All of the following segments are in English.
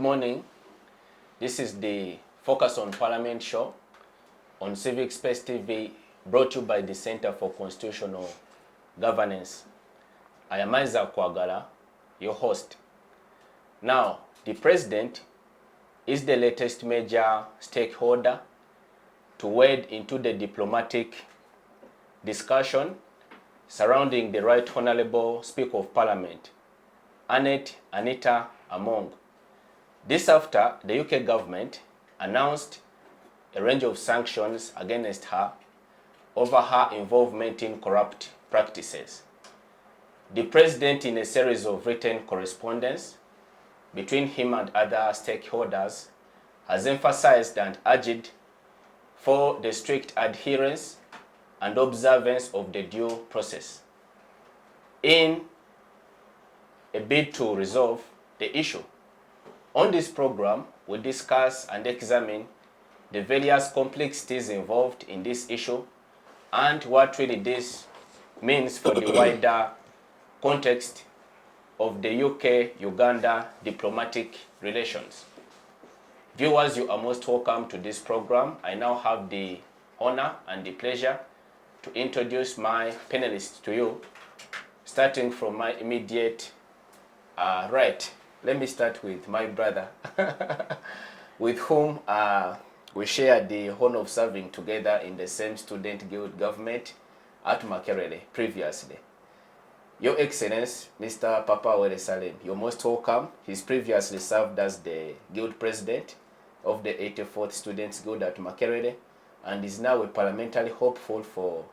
morning. This is the Focus on Parliament show on Civic Space TV, brought to you by the Center for Constitutional Governance. I am Kwagala, your host. Now, the President is the latest major stakeholder to wade into the diplomatic discussion surrounding the Right Honourable Speaker of Parliament, Anita Among. This after the UK government announced a range of sanctions against her over her involvement in corrupt practices. The President, in a series of written correspondence between him and other stakeholders, has emphasized and urged for the strict adherence and observance of the due process in a bid to resolve the issue. On this program, we discuss and examine the various complexities involved in this issue and what really this means for the wider context of the UK-Uganda diplomatic relations. Viewers, you are most welcome to this program. I now have the honor and the pleasure to introduce my panelists to you, starting from my immediate right. Let me start with my brother, with whom we share the honor of serving together in the same student guild government at Makerere previously. Your Excellency, Mr. Papa Salim, you're most welcome. He's previously served as the guild president of the 84th Students Guild at Makerere and is now a parliamentary hopeful for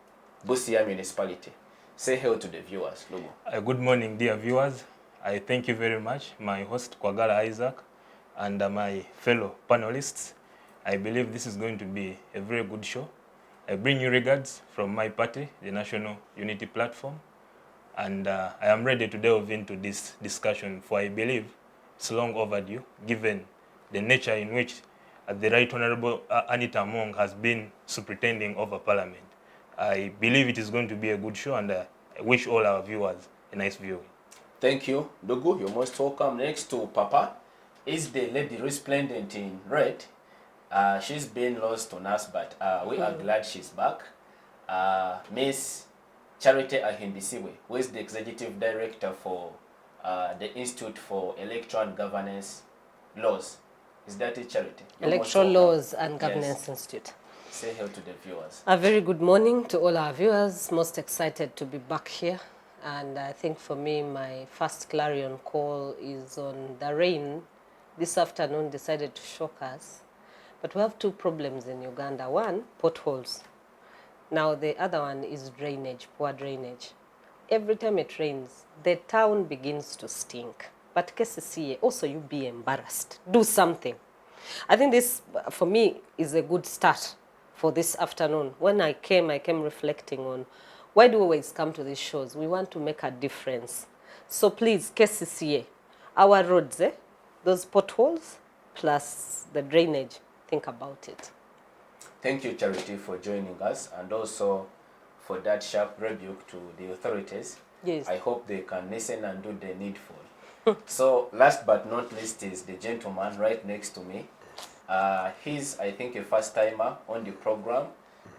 Busia municipality. Say hello to the viewers, Lugo. Good morning, dear viewers. I thank you very much, my host Kwagala Isaac, and my fellow panelists. I believe this is going to be a very good show. I bring you regards from my party, the National Unity Platform, and I am ready to delve into this discussion, for I believe it's long overdue, given the nature in which the Right Honourable Anita Among has been superintending over Parliament. I believe it is going to be a good show, and I wish all our viewers a nice viewing. Thank you, Dogu. You're most welcome. Next to Papa is the lady resplendent in red. She's been lost on us, but we are glad she's back. Miss Charity Ahimbisibwe, who is the Executive Director for the Institute for Electoral Governance Laws. Is that it, Charity? Electoral Laws and Governance Institute. Say hello to the viewers. A very good morning to all our viewers. Most excited to be back here. And I think for me, my first clarion call is on the rain. This afternoon decided to shock us. But we have two problems in Uganda. One, potholes. Now the other one is drainage, poor drainage. Every time it rains, the town begins to stink. But KCCA, also you be embarrassed. Do something. I think this, for me, is a good start for this afternoon. When I came reflecting on why do we always come to these shows? We want to make a difference. So please, KCCA, our roads, those potholes, plus the drainage, think about it. Thank you, Charity, for joining us, and also for that sharp rebuke to the authorities. Yes. I hope they can listen and do the needful. So, last but not least is the gentleman right next to me. He's, I think, a first-timer on the program,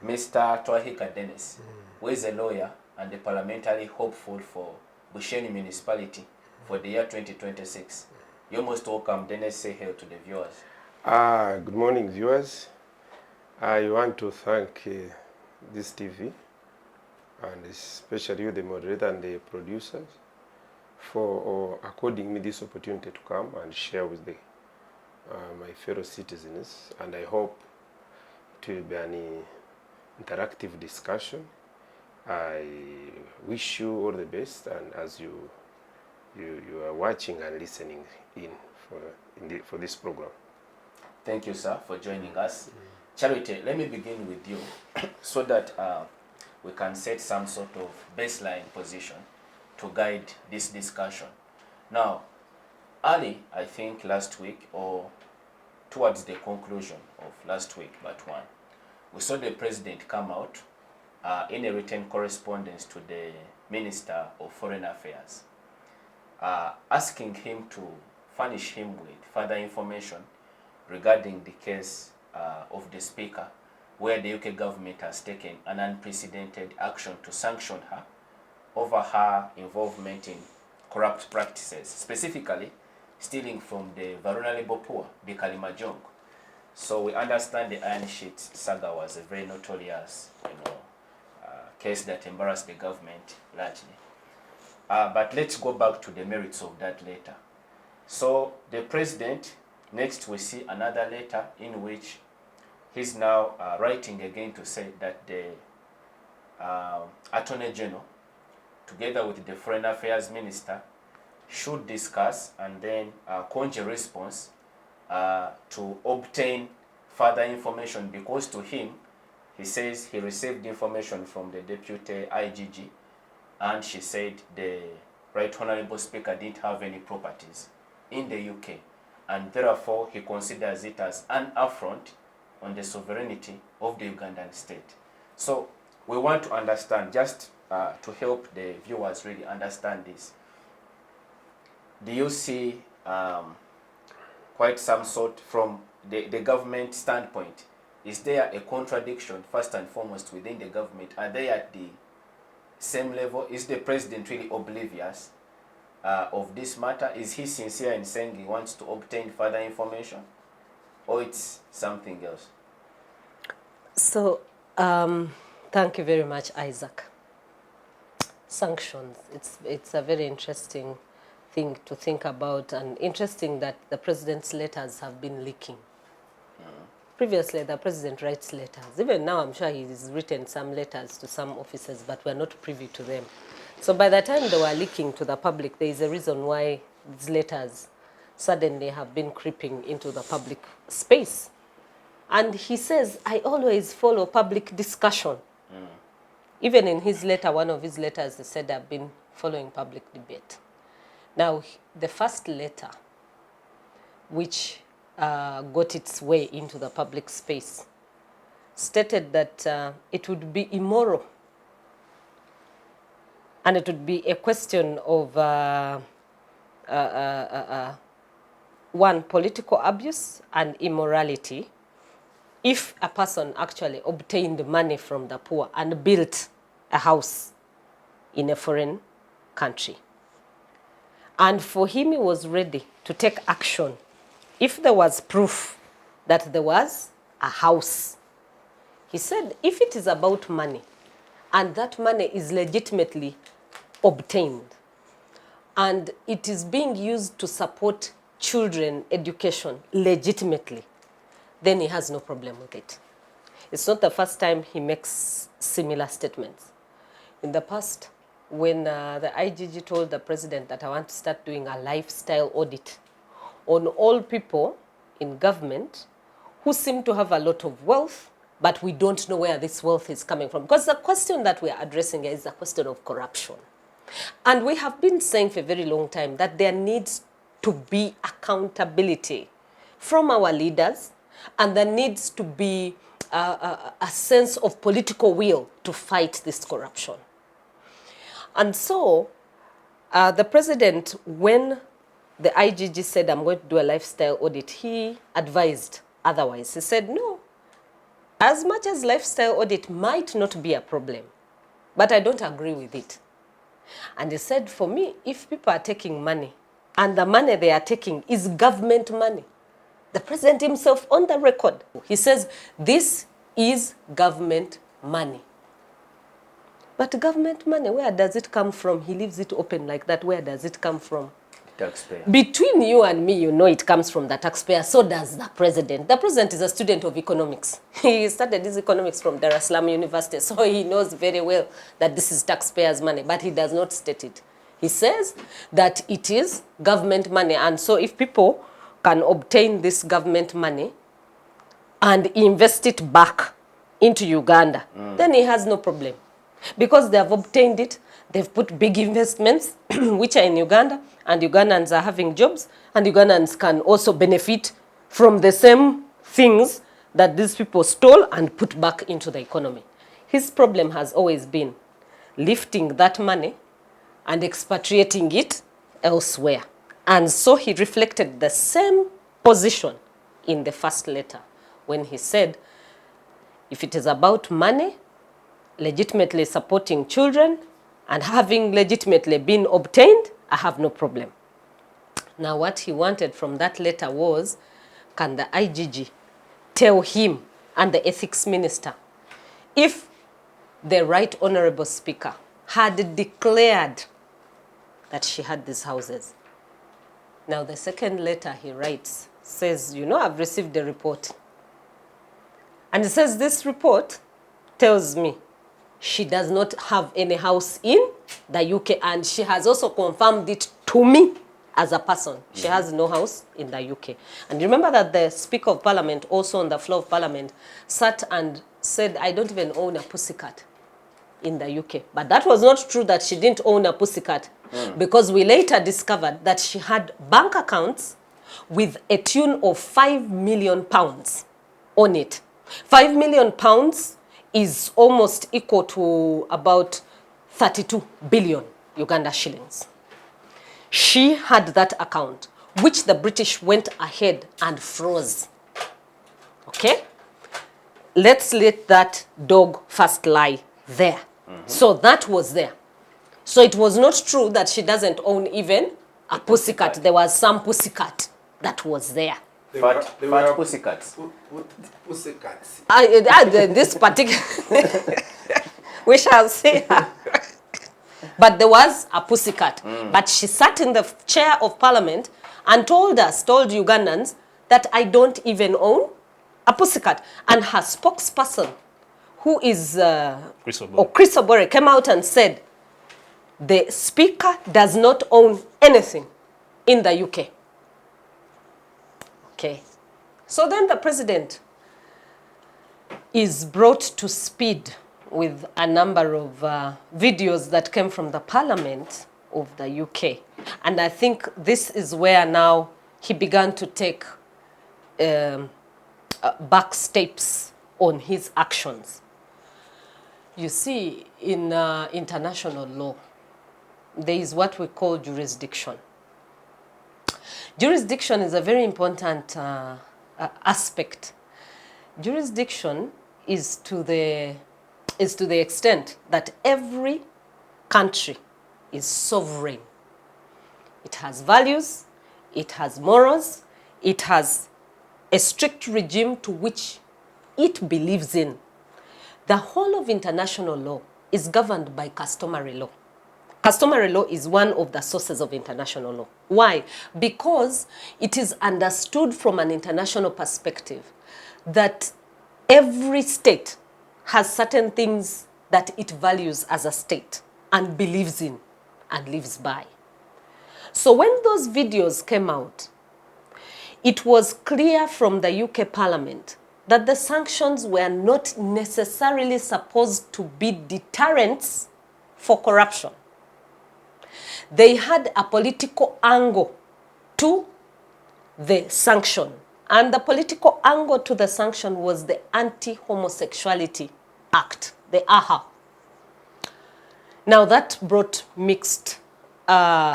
Mr. Twahika Dennis, who is a lawyer and a parliamentary hopeful for Bushenyi municipality for the year 2026. You're most welcome. Dennis, say hello to the viewers. Good morning, viewers. I want to thank this TV and especially you, the moderator and the producers, for according me this opportunity to come and share with my fellow citizens. And I hope it will be an interactive discussion. I wish you all the best, and as you are watching and listening for this program. Thank you, sir, for joining us. Charity, let me begin with you so that we can set some sort of baseline position to guide this discussion. Now, early, I think last week, or towards the conclusion of last week, but one, we saw the president come out in a written correspondence to the Minister of Foreign Affairs, asking him to furnish him with further information regarding the case of the Speaker, where the UK government has taken an unprecedented action to sanction her over her involvement in corrupt practices, specifically stealing from the vulnerable poor, the Kalimajong. So we understand the Iron Sheet saga was a very notorious, case that embarrassed the government largely. But let's go back to the merits of that letter. So the president, next we see another letter in which he's now writing again to say that the Attorney General, together with the Foreign Affairs Minister, should discuss and then conjure a response to obtain further information, because to him, he says he received information from the Deputy IGG, and she said the Right Honourable Speaker didn't have any properties in the UK, and therefore he considers it as an affront on the sovereignty of the Ugandan state. So we want to understand, just to help the viewers really understand this, do you see quite some sort from the government standpoint? Is there a contradiction, first and foremost, within the government? Are they at the same level? Is the president really oblivious of this matter? Is he sincere in saying he wants to obtain further information? Or it's something else? So, thank you very much, Isaac. Sanctions, it's a very interesting thing to think about, and interesting that the president's letters have been leaking. Previously, the president writes letters. Even now, I'm sure he's written some letters to some officers, but we're not privy to them. So by the time they were leaking to the public, there is a reason why these letters suddenly have been creeping into the public space. And he says, I always follow public discussion. Even in his letter, one of his letters, he said, I've been following public debate. Now, the first letter, which got its way into the public space, stated that it would be immoral and it would be a question of one, political abuse and immorality if a person actually obtained money from the poor and built a house in a foreign country. And for him, he was ready to take action if there was proof that there was a house. He said, if it is about money, and that money is legitimately obtained, and it is being used to support children education legitimately, then he has no problem with it. It's not the first time he makes similar statements. In the past, when the IGG told the president that I want to start doing a lifestyle audit on all people in government who seem to have a lot of wealth, but we don't know where this wealth is coming from. Because the question that we are addressing here is the question of corruption. And we have been saying for a very long time that there needs to be accountability from our leaders, and there needs to be a sense of political will to fight this corruption. And so the president, when the IGG said, I'm going to do a lifestyle audit, he advised otherwise. He said, no, as much as lifestyle audit might not be a problem, but I don't agree with it. And he said, for me, if people are taking money, and the money they are taking is government money, the president himself on the record, he says, this is government money. But government money, where does it come from? He leaves it open like that. Where does it come from? Taxpayer. Between you and me, you know it comes from the taxpayer. So does the president. The president is a student of economics. He studied his economics from Dar es Salaam University. So he knows very well that this is taxpayers' money. But he does not state it. He says that it is government money. And so if people can obtain this government money and invest it back into Uganda, then he has no problem. Because they have obtained it, they've put big investments, which are in Uganda, and Ugandans are having jobs, and Ugandans can also benefit from the same things that these people stole and put back into the economy. His problem has always been lifting that money and expatriating it elsewhere. And so he reflected the same position in the first letter when he said, if it is about money, legitimately supporting children, and having legitimately been obtained, I have no problem. Now what he wanted from that letter was, can the IGG tell him and the ethics minister, if the Right Honorable Speaker had declared that she had these houses. Now the second letter he writes says, you know, I've received the report. And it says this report tells me she does not have any house in the UK, and she has also confirmed it to me as a person. She has no house in the UK. And remember that the Speaker of Parliament, also on the floor of Parliament, sat and said, I don't even own a pussycat in the UK. But that was not true that she didn't own a pussycat, because we later discovered that she had bank accounts with a tune of £5 million on it. £5 million is almost equal to about 32 billion Uganda shillings. She had that account, which the British went ahead and froze. Okay? Let's let that dog first lie there. So that was there. So it was not true that she doesn't own even a pussycat. There was some pussycat that was there. Fat pussycats. Pussycats. This particular, we shall see her. But there was a pussycat. But she sat in the chair of Parliament and told Ugandans that I don't even own a pussycat. And her spokesperson, who is Chris Obore, came out and said, the Speaker does not own anything in the UK. Okay. So then the President is brought to speed with a number of videos that came from the Parliament of the UK. And I think this is where now he began to take back steps on his actions. You see, in international law, there is what we call jurisdiction. Jurisdiction is a very important aspect. Jurisdiction is to the extent that every country is sovereign. It has values, it has morals, it has a strict regime to which it believes in. The whole of international law is governed by customary law. Customary law is one of the sources of international law. Why? Because it is understood from an international perspective that every state has certain things that it values as a state and believes in and lives by. So when those videos came out, it was clear from the UK Parliament that the sanctions were not necessarily supposed to be deterrents for corruption. They had a political angle to the sanction. And the political angle to the sanction was the Anti-Homosexuality Act, the AHA. Now that brought mixed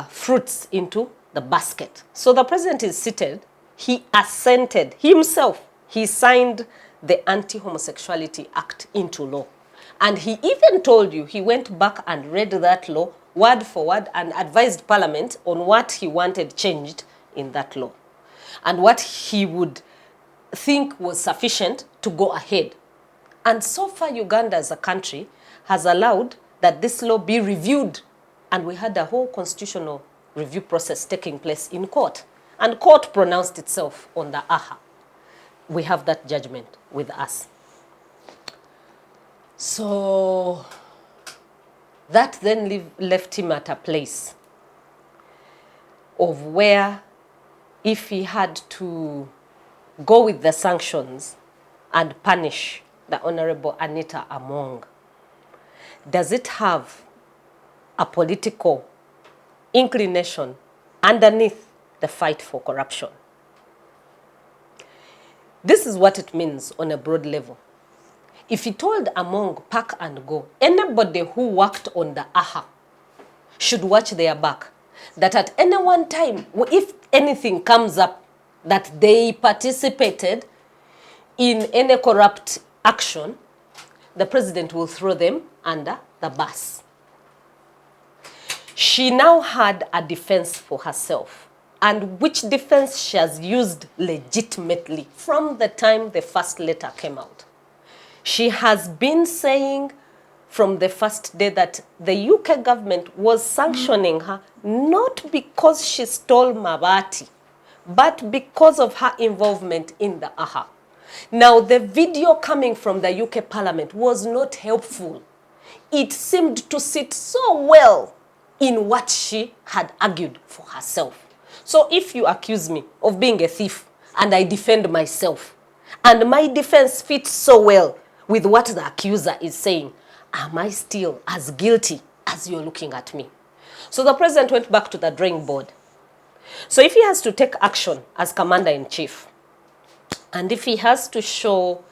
fruits into the basket. So the President is seated, he assented himself, he signed the Anti-Homosexuality Act into law. And he even told you, he went back and read that law word for word and advised Parliament on what he wanted changed in that law and what he would think was sufficient to go ahead. And so far, Uganda as a country has allowed that this law be reviewed, and we had a whole constitutional review process taking place in court, and court pronounced itself on the AHA. We have that judgment with us. So that then left him at a place of where, if he had to go with the sanctions and punish the Honorable Anita Among, does it have a political inclination underneath the fight for corruption? This is what it means on a broad level. If he told Among, pack and go, anybody who worked on the AHA should watch their back that at any one time, if anything comes up that they participated in any corrupt action, the president will throw them under the bus. She now had a defense for herself, and which defense she has used legitimately from the time the first letter came out. She has been saying from the first day that the UK government was sanctioning her not because she stole Mabati, but because of her involvement in the AHA. Now, the video coming from the UK Parliament was not helpful. It seemed to sit so well in what she had argued for herself. So if you accuse me of being a thief and I defend myself, and my defense fits so well with what the accuser is saying, am I still as guilty as you're looking at me? So the president went back to the drawing board. So if he has to take action as commander-in-chief, and if he has to show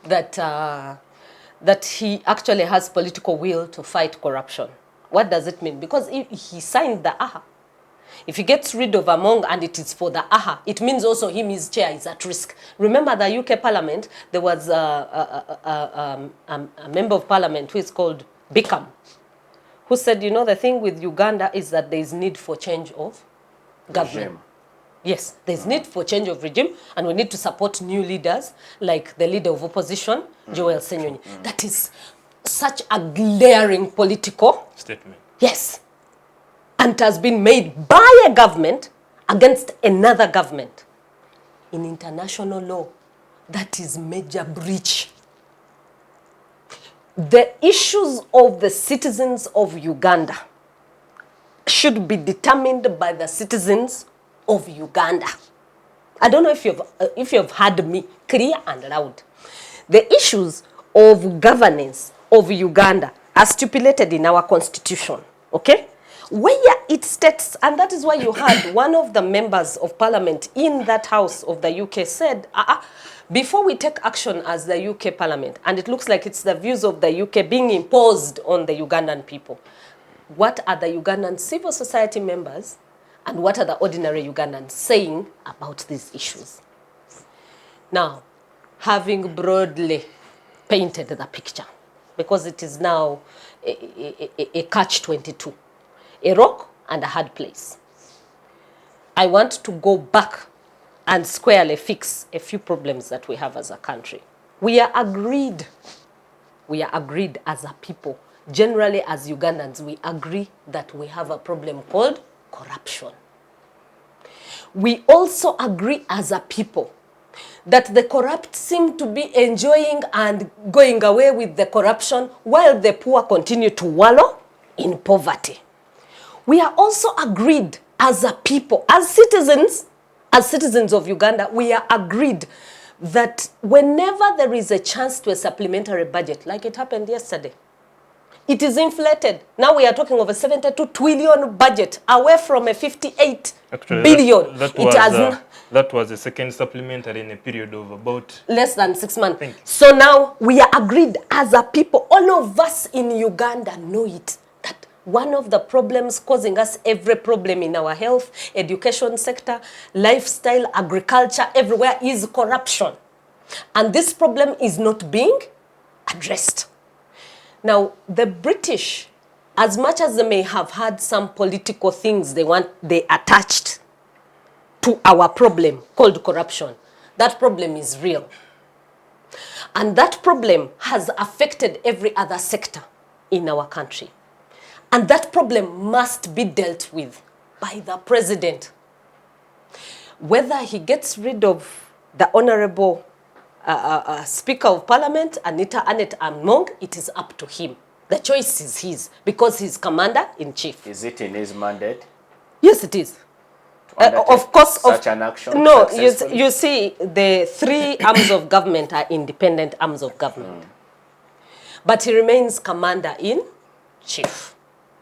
that, that he actually has political will to fight corruption, what does it mean? Because he signed the AHA. If he gets rid of Among and it is for the AHA, it means also him, his chair, is at risk. Remember the UK Parliament, there was a member of Parliament who is called Bickham, who said, you know, the thing with Uganda is that there is need for change of government. Regime. Yes, there's need for change of regime, and we need to support new leaders, like the leader of opposition, Joel Senyonyi. That is such a glaring political Statement. Yes. And it has been made by a government against another government. In international law, that is major breach. The issues of the citizens of Uganda should be determined by the citizens of Uganda. I don't know if you've heard me clear and loud. The issues of governance of Uganda are stipulated in our constitution, okay? Where it states, and that is why you had one of the members of parliament in that house of the UK said, before we take action as the UK Parliament, and it looks like it's the views of the UK being imposed on the Ugandan people, what are the Ugandan civil society members and what are the ordinary Ugandans saying about these issues? Now, having broadly painted the picture, because it is now a catch-22, a rock and a hard place, I want to go back and squarely fix a few problems that we have as a country. We are agreed as a people, generally as Ugandans, we agree that we have a problem called corruption. We also agree as a people that the corrupt seem to be enjoying and going away with the corruption while the poor continue to wallow in poverty. We are also agreed as a people, as citizens of Uganda, we are agreed that whenever there is a chance to a supplementary budget, like it happened yesterday, it is inflated. Now we are talking of a 72 trillion budget away from a 58 billion. That was the second supplementary in a period of about less than 6 months. So now we are agreed as a people, all of us in Uganda know it, that one of the problems causing us every problem in our health, education sector, lifestyle, agriculture, everywhere is corruption. And this problem is not being addressed. Now, the British, as much as they may have had some political things they attached to our problem called corruption, that problem is real. And that problem has affected every other sector in our country. And that problem must be dealt with by the president. Whether he gets rid of the Honorable Speaker of Parliament, Anita Annette Among, it is up to him. The choice is his, because he's commander-in-chief. Is it in his mandate? Yes, it is. Of course. Such an action? No, you see, the three arms of government are independent arms of government. But he remains commander-in-chief.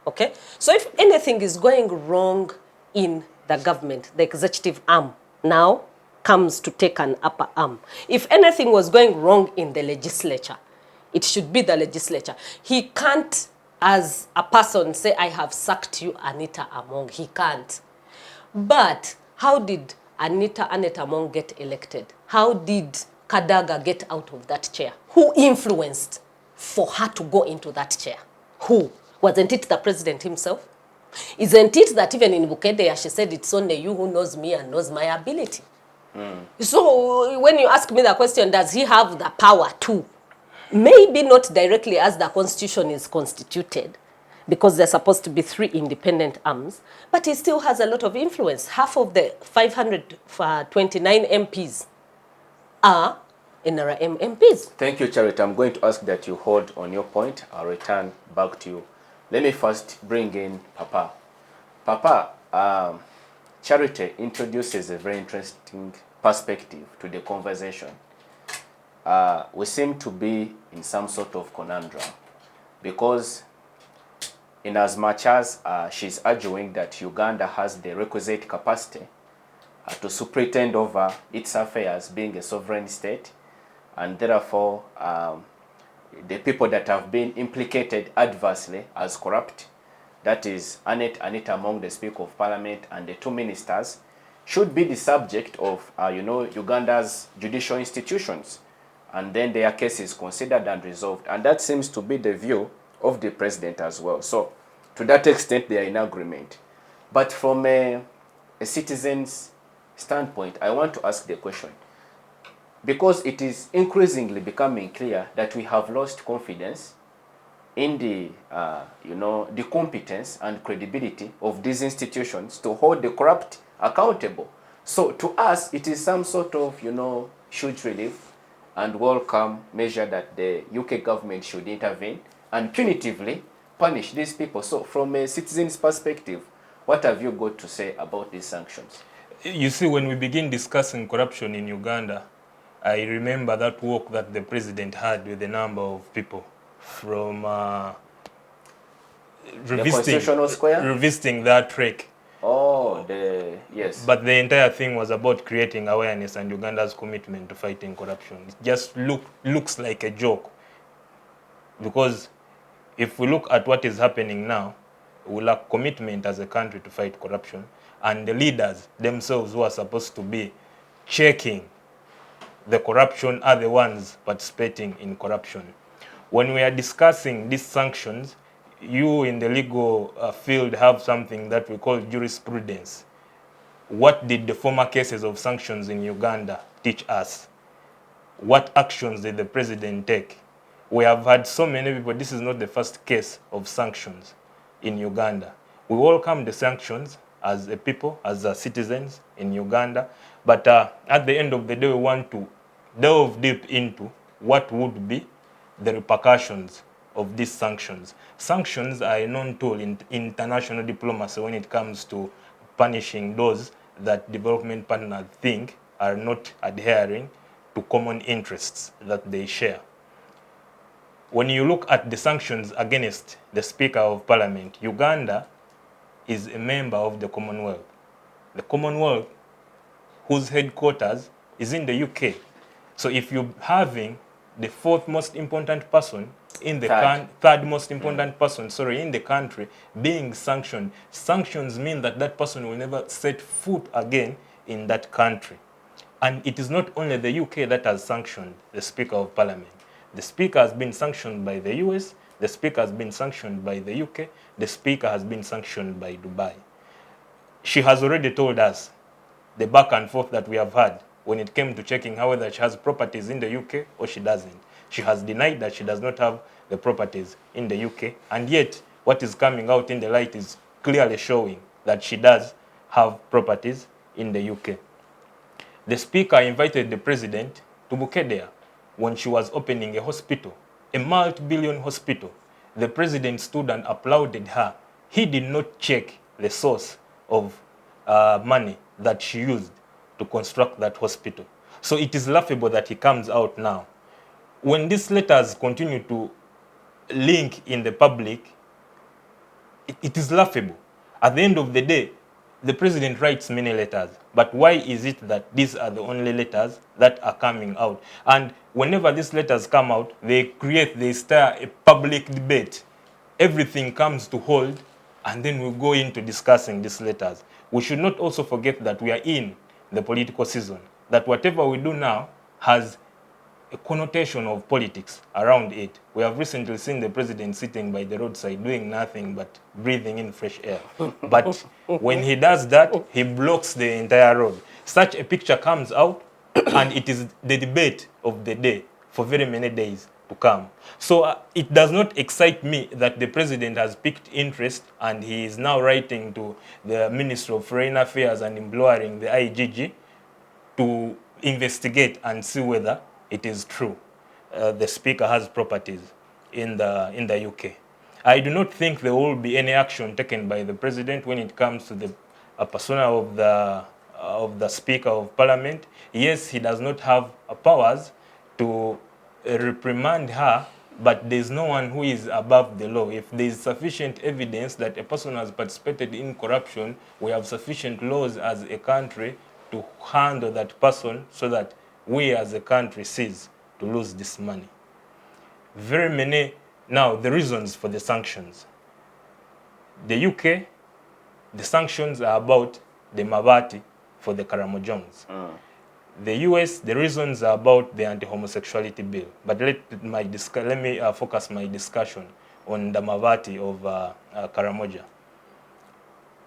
Okay? So if anything is going wrong in the government, the executive arm now comes to take an upper arm. If anything was going wrong in the legislature, it should be the legislature. He can't as a person say, I have sacked you, Anita Among. He can't. But how did Anita Among get elected? How did Kadaga get out of that chair? Who influenced for her to go into that chair? Who? Wasn't it the president himself? Isn't it that even in Bukedea she said, it's only you who knows me and knows my ability? So when you ask me the question, does he have the power to? Maybe not directly as the constitution is constituted, because they're supposed to be 3 independent arms, but he still has a lot of influence. Half of the 529 MPs are NRM MPs. Thank you, Charity. I'm going to ask that you hold on your point. I'll return back to you. Let me first bring in Papa. Papa, Charity introduces a very interesting perspective to the conversation. We seem to be in some sort of conundrum, because in as much as she's arguing that Uganda has the requisite capacity to superintend over its affairs, being a sovereign state, and therefore the people that have been implicated adversely as corrupt, that is Anita Among, the Speaker of Parliament, and the 2 ministers, should be the subject of Uganda's judicial institutions, and then their cases considered and resolved. And that seems to be the view of the president as well. So to that extent, they are in agreement. But from a citizen's standpoint, I want to ask the question, because it is increasingly becoming clear that we have lost confidence in the the competence and credibility of these institutions to hold the corrupt accountable. So to us, it is some sort of huge relief and welcome measure that the UK government should intervene and punitively punish these people. So from a citizen's perspective, what have you got to say about these sanctions? You see, when we begin discussing corruption in Uganda, I remember that walk that the president had with a number of people from revisiting that trek. Oh, yes. But the entire thing was about creating awareness and Uganda's commitment to fighting corruption. It just looks like a joke. Because if we look at what is happening now, we lack commitment as a country to fight corruption. And the leaders themselves who are supposed to be checking the corruption are the ones participating in corruption. When we are discussing these sanctions, you in the legal field have something that we call jurisprudence. What did the former cases of sanctions in Uganda teach us? What actions did the president take? We have had so many people. This is not the first case of sanctions in Uganda. We welcome the sanctions as a people, as citizens in Uganda. But at the end of the day, we want to delve deep into what would be the repercussions of these sanctions. Sanctions are a known tool in international diplomacy when it comes to punishing those that development partners think are not adhering to common interests that they share. When you look at the sanctions against the Speaker of Parliament, Uganda is a member of the Commonwealth. The Commonwealth, whose headquarters is in the UK. So if you're having the 4th most important person in the third most important person, in the country being sanctioned, sanctions mean that that person will never set foot again in that country. And it is not only the UK that has sanctioned the Speaker of Parliament. The Speaker has been sanctioned by the US, the Speaker has been sanctioned by the UK, the Speaker has been sanctioned by Dubai. She has already told us the back and forth that we have had when it came to checking whether she has properties in the UK or she doesn't. She has denied that she does not have the properties in the UK, and yet what is coming out in the light is clearly showing that she does have properties in the UK. The Speaker invited the President to Bukedea when she was opening a hospital, a multi-billion hospital. The President stood and applauded her. He did not check the source of money that she used to construct that hospital. So it is laughable that he comes out now. When these letters continue to link in the public, it is laughable. At the end of the day, the president writes many letters, but why is it that these are the only letters that are coming out? And whenever these letters come out, they stir a public debate everything comes to hold, and then we go into discussing these letters. We should not also forget that we are in the political season, that whatever we do now has a connotation of politics around it. We have recently seen the president sitting by the roadside doing nothing but breathing in fresh air. But when he does that, he blocks the entire road. Such a picture comes out, and it is the debate of the day for very many days to come. So it does not excite me that the president has piqued interest and he is now writing to the Ministry of Foreign Affairs and imploring the IGG to investigate and see whether it is true the speaker has properties in the UK. I do not think there will be any action taken by the president when it comes to the persona of the speaker of parliament. Yes, he does not have powers to reprimand her, but there is no one who is above the law. If there is sufficient evidence that a person has participated in corruption, we have sufficient laws as a country to handle that person so that we as a country cease to lose this money. Very many, now the reasons for the sanctions. The UK, the sanctions are about the Mabati for the Karamojongs. The US, the reasons are about the anti-homosexuality bill. But let me focus my discussion on the Mavati of Karamoja.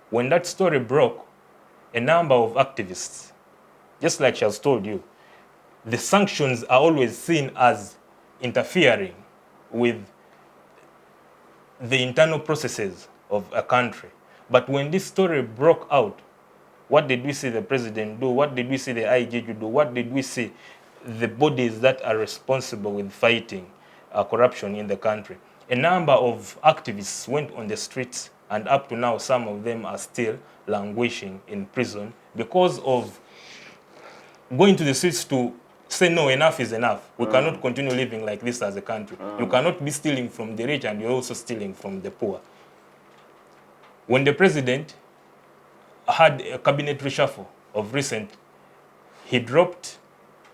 When that story broke, a number of activists, just like she has told you, the sanctions are always seen as interfering with the internal processes of a country. But when this story broke out, what did we see the president do? What did we see the IGG do? What did we see the bodies that are responsible with fighting corruption in the country? A number of activists went on the streets, and up to now, some of them are still languishing in prison because of going to the streets to say, no, enough is enough. We cannot continue living like this as a country. You cannot be stealing from the rich and you're also stealing from the poor. When the president had a cabinet reshuffle of recent, he dropped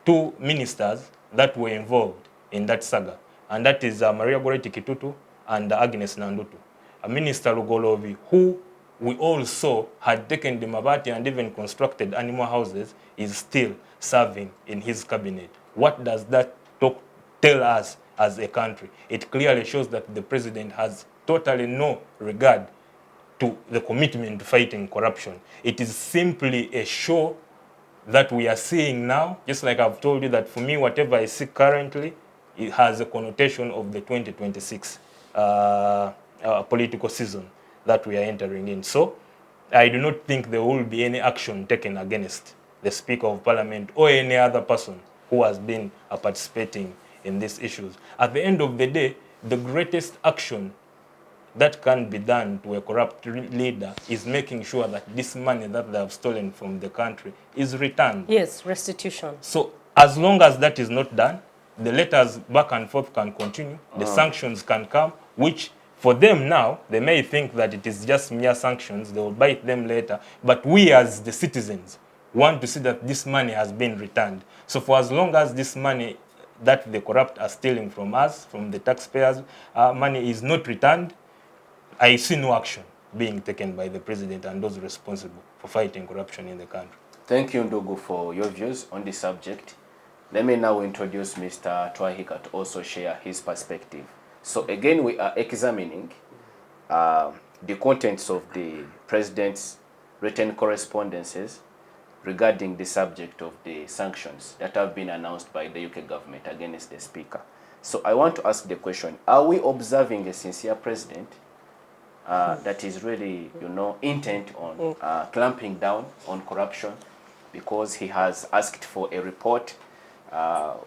2 ministers that were involved in that saga, and that is Maria Goreti Kitutu and Agnes Nandutu. Minister Lugolovi, who we all saw had taken the Mabati and even constructed animal houses, is still serving in his cabinet. What does that tell us as a country? It clearly shows that the president has totally no regard to the commitment to fighting corruption. It is simply a show that we are seeing now, just like I've told you that for me, whatever I see currently, it has a connotation of the 2026 political season that we are entering in. So I do not think there will be any action taken against the Speaker of Parliament or any other person who has been participating in these issues. At the end of the day, the greatest action that can be done to a corrupt leader is making sure that this money that they have stolen from the country is returned. Yes, restitution. So as long as that is not done, the letters back and forth can continue, the sanctions can come, which for them now, they may think that it is just mere sanctions, they will bite them later, but we as the citizens want to see that this money has been returned. So for as long as this money that the corrupt are stealing from us, from the taxpayers, money is not returned, I see no action being taken by the president and those responsible for fighting corruption in the country. Thank you, Ndugu, for your views on this subject. Let me now introduce Mr. Twahika to also share his perspective. So again, we are examining the contents of the president's written correspondences regarding the subject of the sanctions that have been announced by the UK government against the speaker. So I want to ask the question, are we observing a sincere president that is really, intent on clamping down on corruption, because he has asked for a report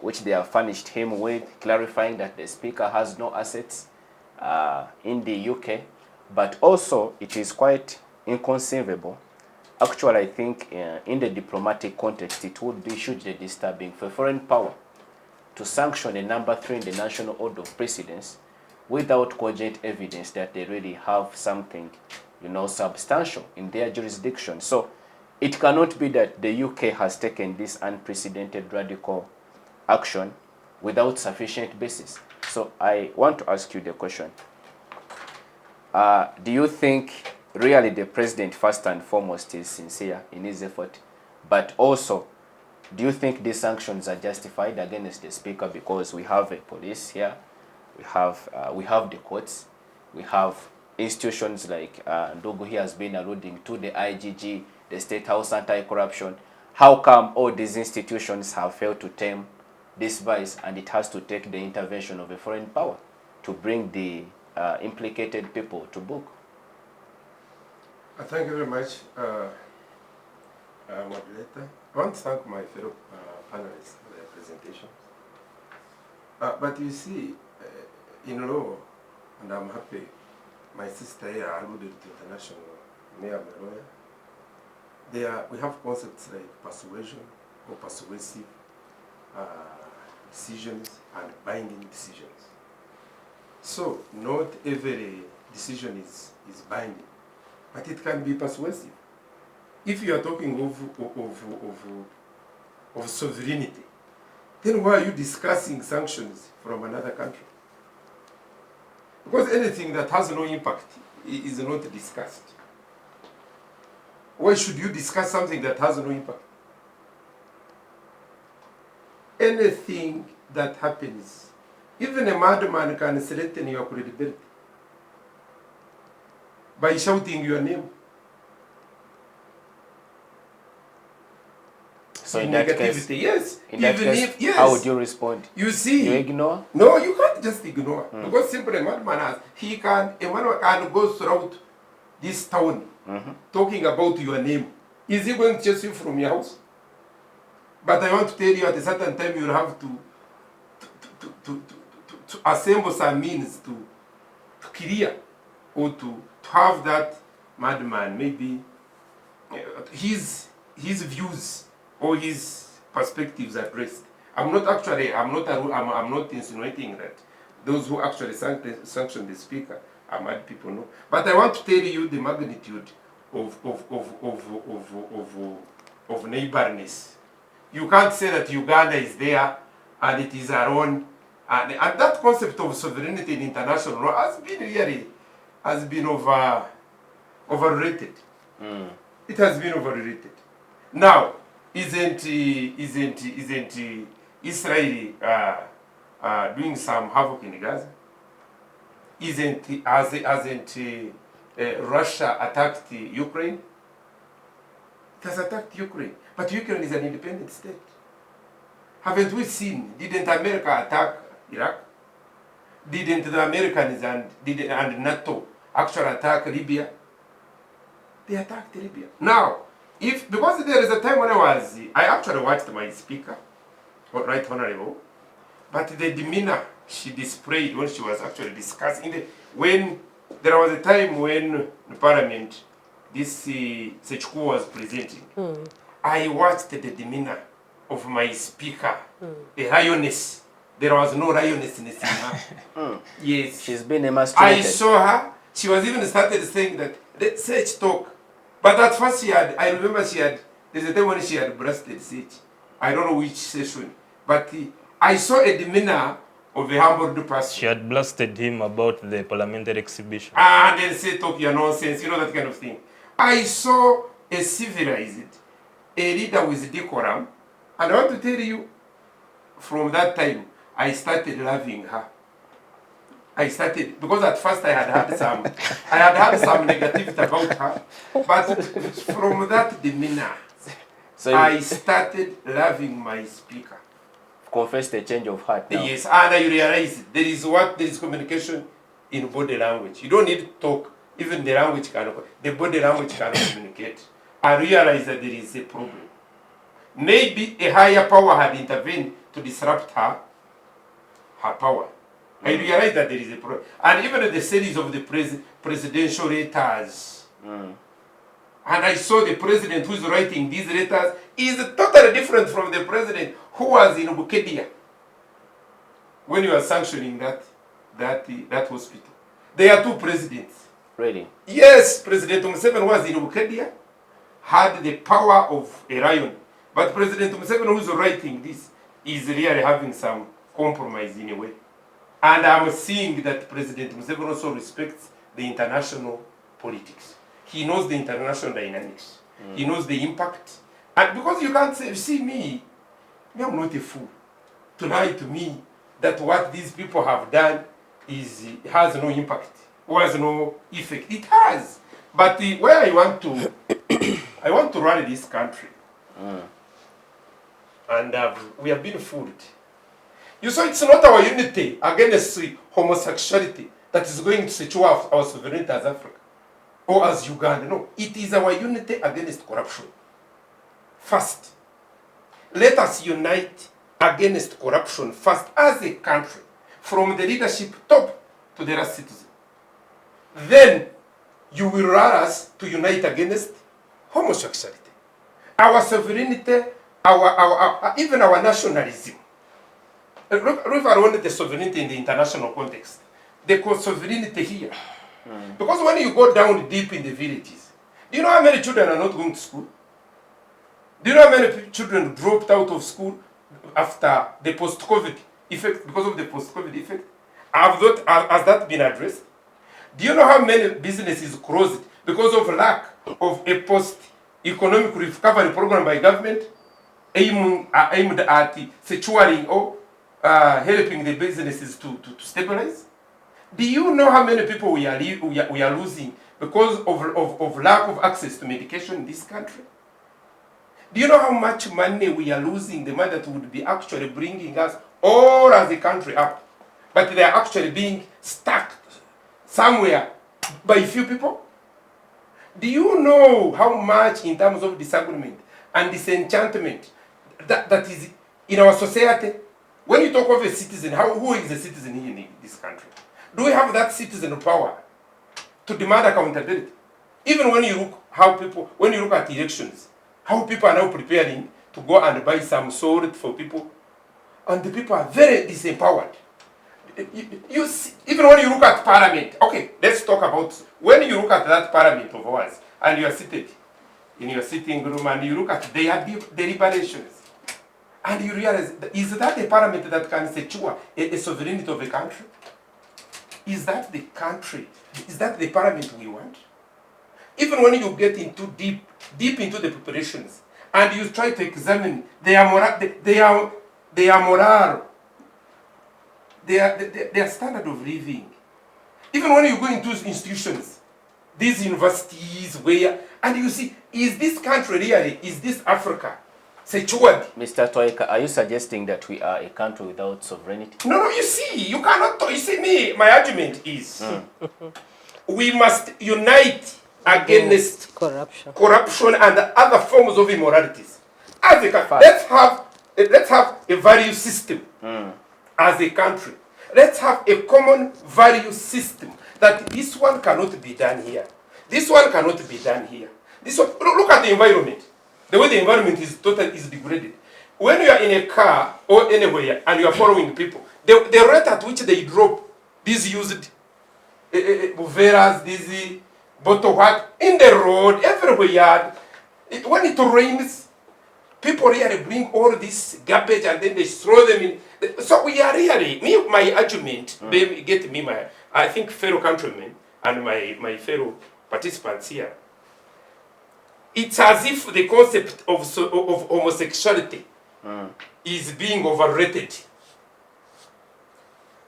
which they have furnished him with, clarifying that the speaker has no assets in the UK, but also it is quite inconceivable. Actually, I think in the diplomatic context, it would be hugely disturbing for a foreign power to sanction a number 3 in the national order of precedence without cogent evidence that they really have something, substantial in their jurisdiction. So it cannot be that the UK has taken this unprecedented radical action without sufficient basis. So I want to ask you the question, do you think really the president first and foremost is sincere in his effort, but also do you think these sanctions are justified against the speaker, because we have a police here, we have the courts, we have institutions like Ndugu here has been alluding to, the IGG, the State House Anti-Corruption. How come all these institutions have failed to tame this vice, and it has to take the intervention of a foreign power to bring the implicated people to book? Thank you very much, moderator. I want to thank my fellow panelists for their presentations. But you see, in law, and I'm happy, my sister here alluded to international mayor, my lawyer. We have concepts like persuasion or persuasive decisions and binding decisions. So not every decision is binding, but it can be persuasive. If you are talking of sovereignty, then why are you discussing sanctions from another country? Because anything that has no impact is not discussed. Why should you discuss something that has no impact? Anything that happens, even a madman can threaten your credibility by shouting your name. So in that case, yes. In that case, yes. How would you respond? You see, you ignore? No, you can't just ignore. Because simply a madman has, a man can go throughout this town talking about your name. Is he going to chase you from your house? But I want to tell you, at a certain time you will have to assemble some means to clear or to have that madman, maybe his views or his perspectives addressed. I'm not insinuating that those who actually sanction the speaker are mad people, no. But I want to tell you the magnitude of neighborness. You can't say that Uganda is there and it is our own, and that concept of sovereignty in international law has been overrated. It has been overrated. Now, isn't Israel doing some havoc in Gaza? Hasn't Russia attacked Ukraine? It has attacked Ukraine, but Ukraine is an independent state. Haven't we seen? Didn't America attack Iraq? Didn't the Americans and NATO actually attack Libya? They attacked Libya. Now, because there is a time when I actually watched my speaker, Right Honorable, but the demeanor she displayed when she was actually discussing when there was a time when the Parliament, this Sechku was presenting, I watched the demeanor of my speaker, a lioness. There was no lionessness in her. Yes. She's been emasculated. I saw her. She was even started saying that, let's Sech talk. But at first I remember there's a time when she had breasted Sech. I don't know which session. But I saw a demeanor of a humble person. She had blasted him about the parliamentary exhibition. And then say, talk your nonsense, that kind of thing. I saw a civilized, a leader with decorum. And I want to tell you, from that time, I started loving her. Because at first I had had some negativity about her, but from that demeanor, so I started loving my speaker. Confessed a change of heart now. Yes, and I realized there is communication in body language. You don't need to talk, even the body language can communicate. I realized that there is a problem. Maybe a higher power had intervened to disrupt her power. I realized that there is a problem. And even the series of the presidential letters. And I saw the president who is writing these letters is totally different from the president who was in Bukedia when you are sanctioning that hospital. There are two presidents. Really? Yes, President Museveni was in Bukedia, had the power of a lion. But President Museveni who is writing this is really having some compromise in a way. And I'm seeing that President Museveni also respects the international politics. He knows the international dynamics. He knows the impact. And because you can't say, see me, I'm not a fool to lie to me that what these people have done has no impact or has no effect. It has. But where I want to, I want to run this country. And we have been fooled. You saw it's not our unity against homosexuality that is going to secure our sovereignty as Africa or as Uganda. No, it is our unity against corruption. First, let us unite against corruption first as a country, from the leadership top to the last citizen. Then you will allow us to unite against homosexuality. Our sovereignty, even our nationalism. Look around the sovereignty in the international context. The sovereignty here. Because when you go down deep in the villages, do you know how many children are not going to school? Do you know how many children dropped out of school after the post-COVID effect, because of the post-COVID effect? Has that been addressed? Do you know how many businesses closed because of lack of a post-economic recovery program by government aimed at securing or helping the businesses to stabilize? Do you know how many people we are losing because of lack of access to medication in this country? Do you know how much money we are losing, the money that would be actually bringing us all as a country up, but they are actually being stuck somewhere by a few people? Do you know how much in terms of disagreement and disenchantment that is in our society? When you talk of a citizen, who is a citizen here in this country? Do we have that citizen power to demand accountability? Even when you look when you look at elections, how people are now preparing to go and buy some sword for people, and the people are very disempowered. You see, even when you look at parliament, okay, let's talk about when you look at that parliament of ours, and you are seated in your sitting room and you look at their deliberations, and you realize, is that a parliament that can secure a sovereignty of a country? Is that the country? Is that the parliament we want? Even when you get into deep into the preparations, and you try to examine their moral, their standard of living. Even when you go into institutions, these universities, and you see, is this country really, is this Africa secured? Mr. Twahika, are you suggesting that we are a country without sovereignty? No, you see, you cannot, you see me, my argument is, we must unite against corruption and other forms of immoralities. As a country, let's have a value system as a country. Let's have a common value system that this one cannot be done here. This one cannot be done here. This one, look at the environment. The way the environment is degraded. When you are in a car or anywhere and you are following people, the rate at which they drop these used buveras, these bottle what in the road, everywhere. When it rains, people really bring all this garbage and then they throw them in. So we are really, my argument, get me, I think fellow countrymen and my fellow participants here, it's as if the concept of homosexuality is being overrated.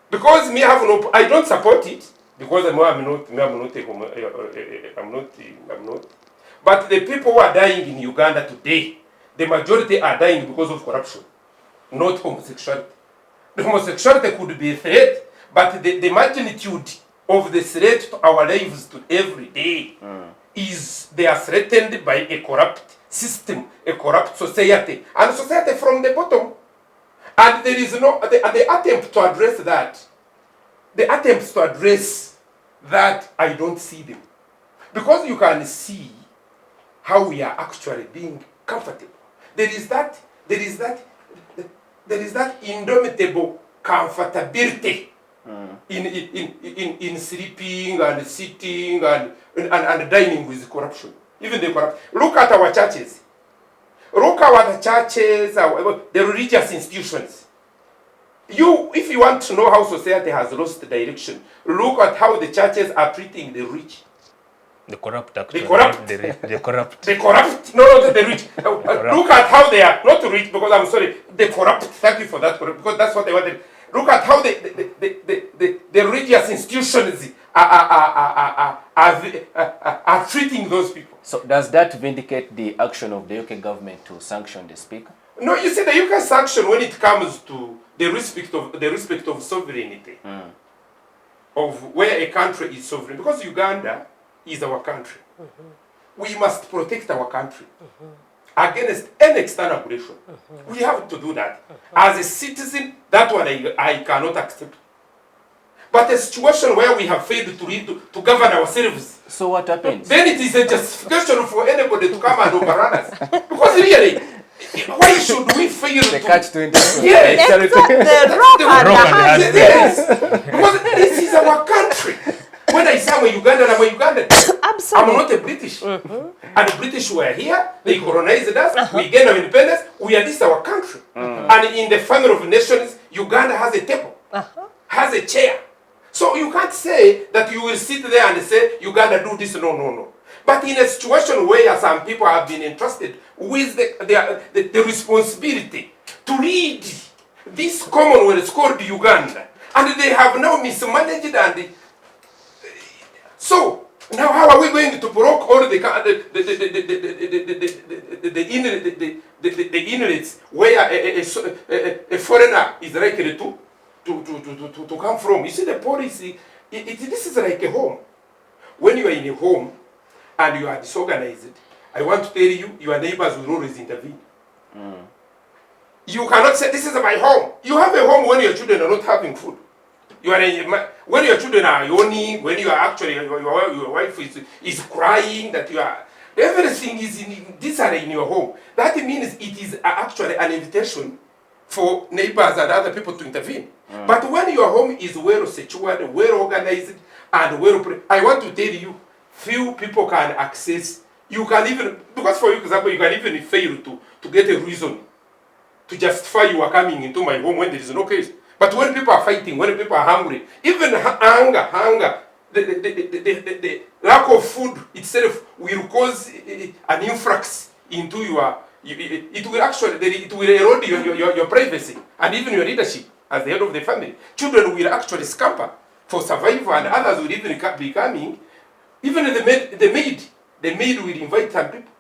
Because I don't support it, because I'm not. But the people who are dying in Uganda today, the majority are dying because of corruption, not homosexuality. The homosexuality could be a threat, but the magnitude of the threat to our lives to every day is they are threatened by a corrupt system, a corrupt society, and society from the bottom. And there is the attempt to address that. The attempts to address that, I don't see them. Because you can see how we are actually being comfortable. There is that indomitable comfortability in sleeping and sitting and dining with corruption. Even the corrupt. Look at our churches. Look at the churches, the religious institutions. if you want to know how society has lost direction, look at how the churches are treating the rich. The corrupt, actually. The corrupt. The corrupt. The corrupt. No, not the rich. Look at how they are, not rich, because I'm sorry, the corrupt. Thank you for that, because that's what they wanted. Look at how the religious institutions are treating those people. So does that vindicate the action of the UK government to sanction the speaker? No, you see, the UK sanction when it comes to the respect of sovereignty, of where a country is sovereign, because Uganda is our country. We must protect our country against any external aggression. We have to do that. As a citizen, that one I cannot accept. But a situation where we have failed to govern ourselves, so what happens? then it is a justification for anybody to come and overrun us. Because really, why should we fail The to... catch-22. Yes. The rock and the hard Yes. Because this is our country. When I say I'm a Ugandan, I'm a Ugandan. Absolutely. I'm not a British. And the British were here, they colonized us, we gained our independence, this is our country. And in the family of nations, Uganda has a table, has a chair. So you can't say that you will sit there and say, Uganda do this, no. But in a situation where some people have been entrusted with the responsibility to lead this commonwealth called Uganda, and they have now mismanaged and... So, now how are we going to block all the inlets where a foreigner is likely to come from? You see, the policy, this is like a home. When you are in a home and you are disorganized, I want to tell you, your neighbors will always intervene. You cannot say, this is my home. You have a home when your children are not having food. You are when your children are yawning, when you are actually your wife is crying, that you are everything is these are in your home. That means it is actually an invitation for neighbors and other people to intervene. But when your home is well secured, well organized, and I want to tell you, few people can access. You can even, because for example, you can even fail to get a reason to justify you are coming into my home when there is no case. But when people are fighting, when people are hungry, even hunger, the lack of food itself will cause an influx into your... It will erode your privacy and even your leadership as the head of the family. Children will actually scamper for survival, and others will even be coming. Even the maid will invite some people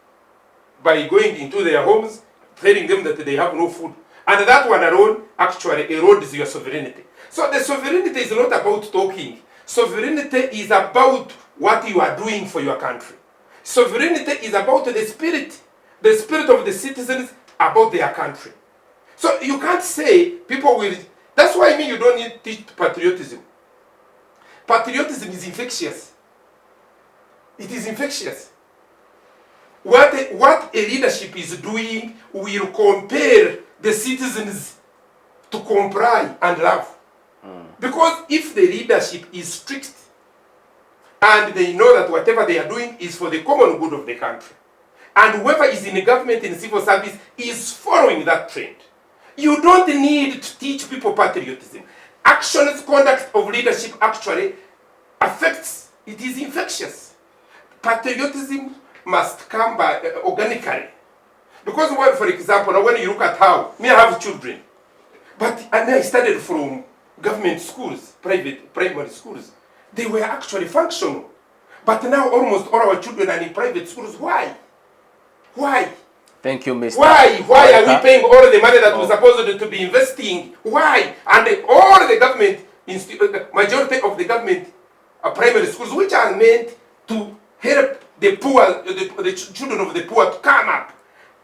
by going into their homes, telling them that they have no food. And that one alone actually erodes your sovereignty. So the sovereignty is not about talking. Sovereignty is about what you are doing for your country. Sovereignty is about the spirit of the citizens about their country. So you can't say people will... That's why I mean you don't need to teach patriotism. Patriotism is infectious. It is infectious. What a leadership is doing will compel the citizens to comply and love. Because if the leadership is strict and they know that whatever they are doing is for the common good of the country, and whoever is in the government and civil service is following that trend, you don't need to teach people patriotism. Actions, conduct of leadership actually affects, it is infectious. Patriotism must come by organically. Because when, for example, now when you look at how, I have children, and I studied from government schools, private primary schools, they were actually functional. But now almost all our children are in private schools. Why? Why? Thank you, Mr. Why are we paying all the money that we're supposed to be investing? Why? And all the government, majority of the government primary schools, which are meant to help the poor, the children of the poor to come up,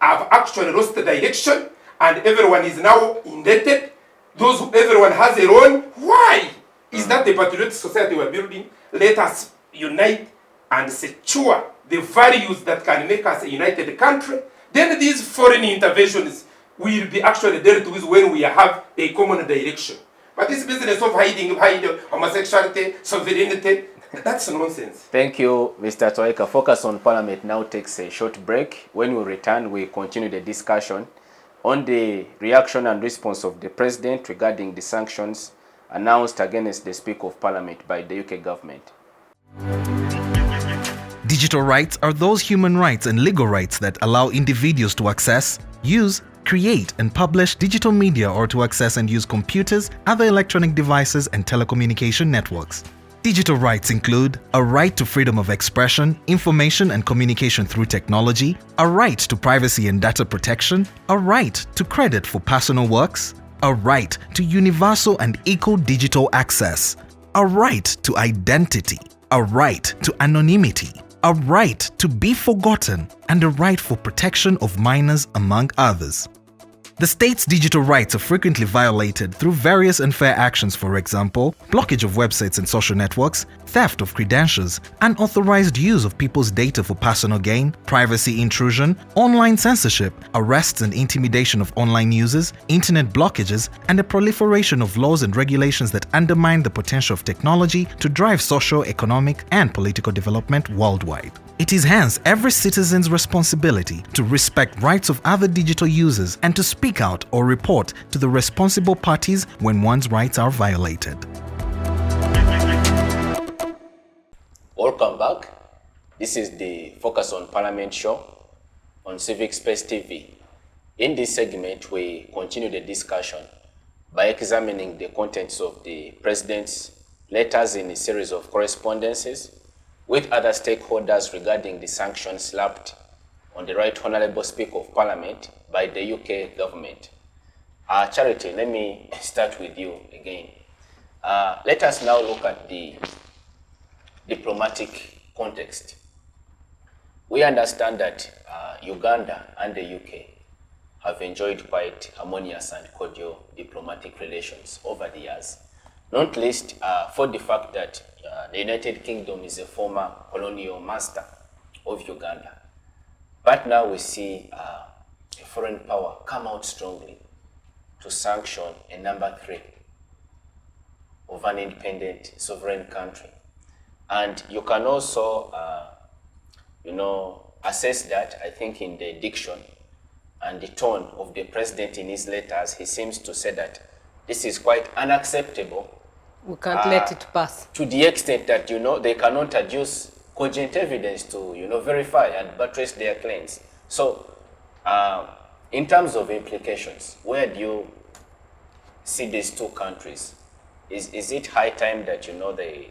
have actually lost the direction, and everyone is now indebted. Everyone has a loan. Why? Is that the patriotic society we're building? Let us unite and secure the values that can make us a united country. Then these foreign interventions will be actually dealt with when we have a common direction. But this business of hiding homosexuality, sovereignty, that's nonsense. Thank you, Mr. Twahika. Focus on Parliament now takes a short break. When we return, we continue the discussion on the reaction and response of the President regarding the sanctions announced against the Speaker of Parliament by the UK government. Digital rights are those human rights and legal rights that allow individuals to access, use, create and publish digital media or to access and use computers, other electronic devices and telecommunication networks. Digital rights include a right to freedom of expression, information and communication through technology, a right to privacy and data protection, a right to credit for personal works, a right to universal and equal digital access, a right to identity, a right to anonymity, a right to be forgotten, and a right for protection of minors, among others. The state's digital rights are frequently violated through various unfair actions, for example, blockage of websites and social networks, theft of credentials, unauthorized use of people's data for personal gain, privacy intrusion, online censorship, arrests and intimidation of online users, internet blockages, and the proliferation of laws and regulations that undermine the potential of technology to drive social, economic, and political development worldwide. It is hence every citizen's responsibility to respect rights of other digital users and to speak out or report to the responsible parties when one's rights are violated. Welcome back. This is the Focus on Parliament show on Civic Space TV. In this segment, we continue the discussion by examining the contents of the President's letters in a series of correspondences with other stakeholders regarding the sanctions slapped on the Right Honourable Speaker of Parliament by the UK government. Charity, let me start with you again. Let us now look at the diplomatic context. We understand that Uganda and the UK have enjoyed quite harmonious and cordial diplomatic relations over the years, not least for the fact that the United Kingdom is a former colonial master of Uganda. But now we see a foreign power come out strongly to sanction a number 3 of an independent sovereign country. And you can also, assess that, I think, in the diction and the tone of the President in his letters. He seems to say that this is quite unacceptable. We can't let it pass. To the extent that, they cannot adduce cogent evidence to, verify and buttress their claims. So, in terms of implications, where do you see these two countries? Is it high time that, they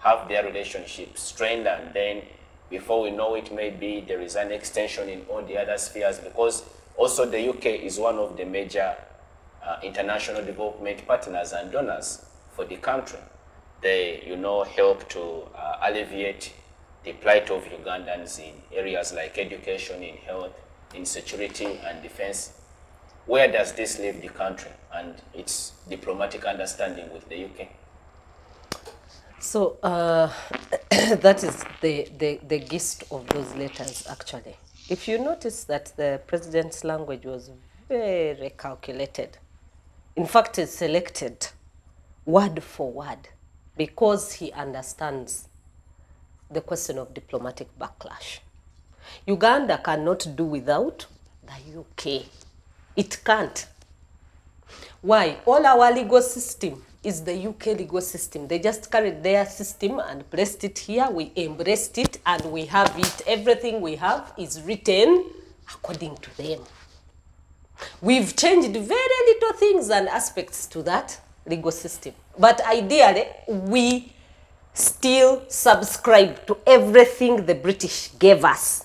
have their relationship strained, and then before we know it, maybe there is an extension in all the other spheres, because also the UK is one of the major international development partners and donors for the country. They, help to alleviate the plight of Ugandans in areas like education, in health, in security and defense. Where does this leave the country and its diplomatic understanding with the UK? So that is the gist of those letters, actually. If you notice that the President's language was very calculated. In fact, it's selected word for word because he understands the question of diplomatic backlash. Uganda cannot do without the UK. It can't. Why? All our legal system is the UK legal system. They just carried their system and placed it here. We embraced it and we have it. Everything we have is written according to them. We've changed very little things and aspects to that legal system. But ideally, we still subscribe to everything the British gave us.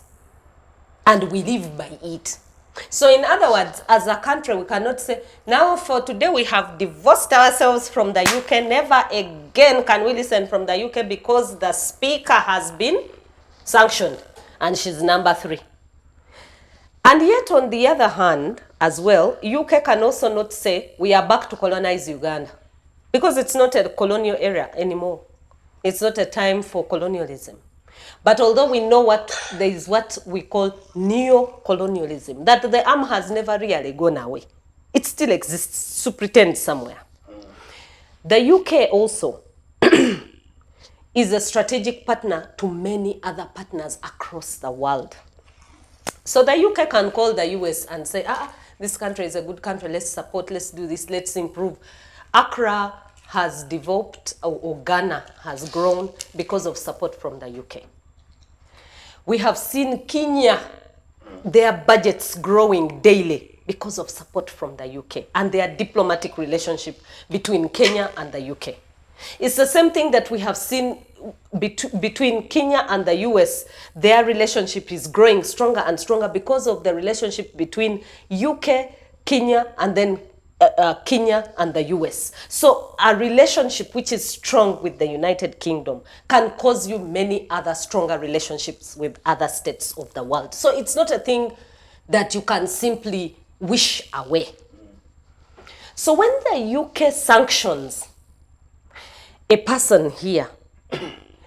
And we live by it. So in other words, as a country, we cannot say, now for today we have divorced ourselves from the UK. Never again can we listen from the UK because the speaker has been sanctioned and she's number 3. And yet on the other hand, as well, UK can also not say we are back to colonize Uganda because it's not a colonial area anymore. It's not a time for colonialism. But although we know there is what we call neo-colonialism, that the arm has never really gone away. It still exists to pretend somewhere. The UK also is a strategic partner to many other partners across the world. So the UK can call the US and say, this country is a good country, let's support, let's do this, let's improve. Accra has developed, or Ghana has grown because of support from the UK. We have seen Kenya, their budgets growing daily because of support from the UK and their diplomatic relationship between Kenya and the UK. It's the same thing that we have seen between Kenya and the US. Their relationship is growing stronger and stronger because of the relationship between UK, Kenya, and then Kenya and the US. So a relationship which is strong with the United Kingdom can cause you many other stronger relationships with other states of the world. So it's not a thing that you can simply wish away. So when the UK sanctions a person here,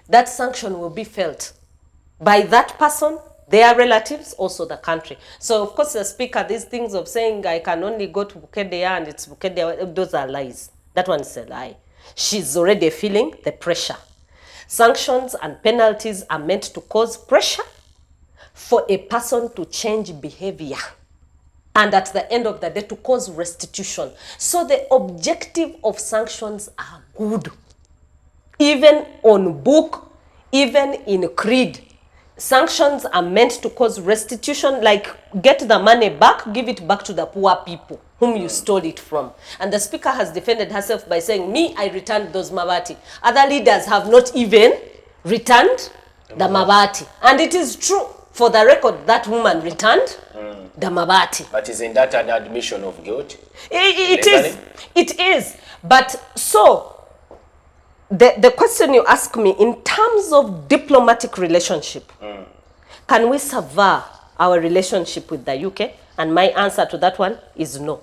that sanction will be felt by that person, their relatives, also the country. So of course the speaker, these things of saying I can only go to Bukedea and it's Bukedea, those are lies. That one is a lie. She's already feeling the pressure. Sanctions and penalties are meant to cause pressure for a person to change behavior. And at the end of the day, to cause restitution. So the objective of sanctions are good. Even on book, even in creed, sanctions are meant to cause restitution, like get the money back, give it back to the poor people whom you stole it from. And the speaker has defended herself by saying, me, I returned those mabati. Other leaders have not even returned the mabati. And it is true, for the record, that woman returned the mabati. But isn't that an admission of guilt? It is. But so, the question you ask me, in terms of diplomatic relationship, can we sever our relationship with the UK? And my answer to that one is no.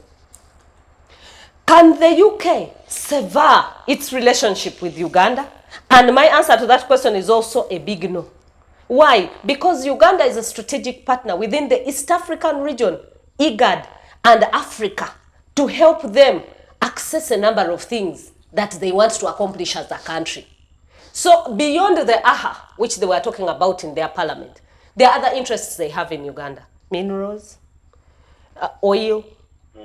Can the UK sever its relationship with Uganda? And my answer to that question is also a big no. Why? Because Uganda is a strategic partner within the East African region, IGAD, and Africa, to help them access a number of things that they want to accomplish as a country. So beyond the AHA, which they were talking about in their parliament, there are other interests they have in Uganda. Minerals, oil.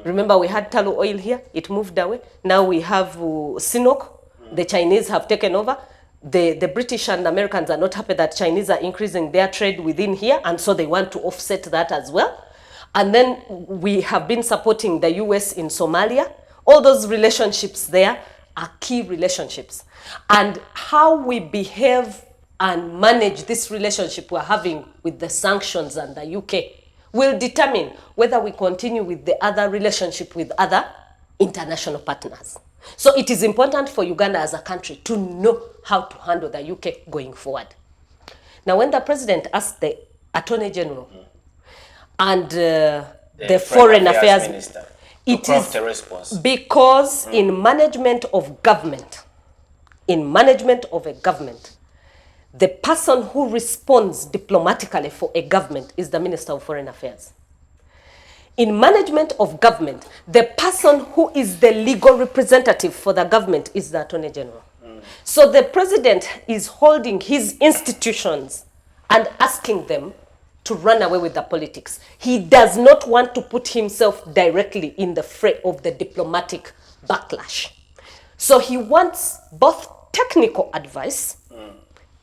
Remember we had tallow oil here, it moved away. Now we have Sinok, the Chinese have taken over. The British and Americans are not happy that Chinese are increasing their trade within here, and so they want to offset that as well. And then we have been supporting the US in Somalia. All those relationships there are key relationships. And how we behave and manage this relationship we're having with the sanctions and the UK will determine whether we continue with the other relationship with other international partners. So it is important for Uganda as a country to know how to handle the UK going forward. Now, when the president asked the Attorney General and the Foreign Affairs Minister, it is a response. Because in management of government, in management of a government, the person who responds diplomatically for a government is the Minister of Foreign Affairs. In management of government, the person who is the legal representative for the government is the Attorney General. So the president is holding his institutions and asking them to run away with the politics. He does not want to put himself directly in the fray of the diplomatic backlash. So he wants both technical advice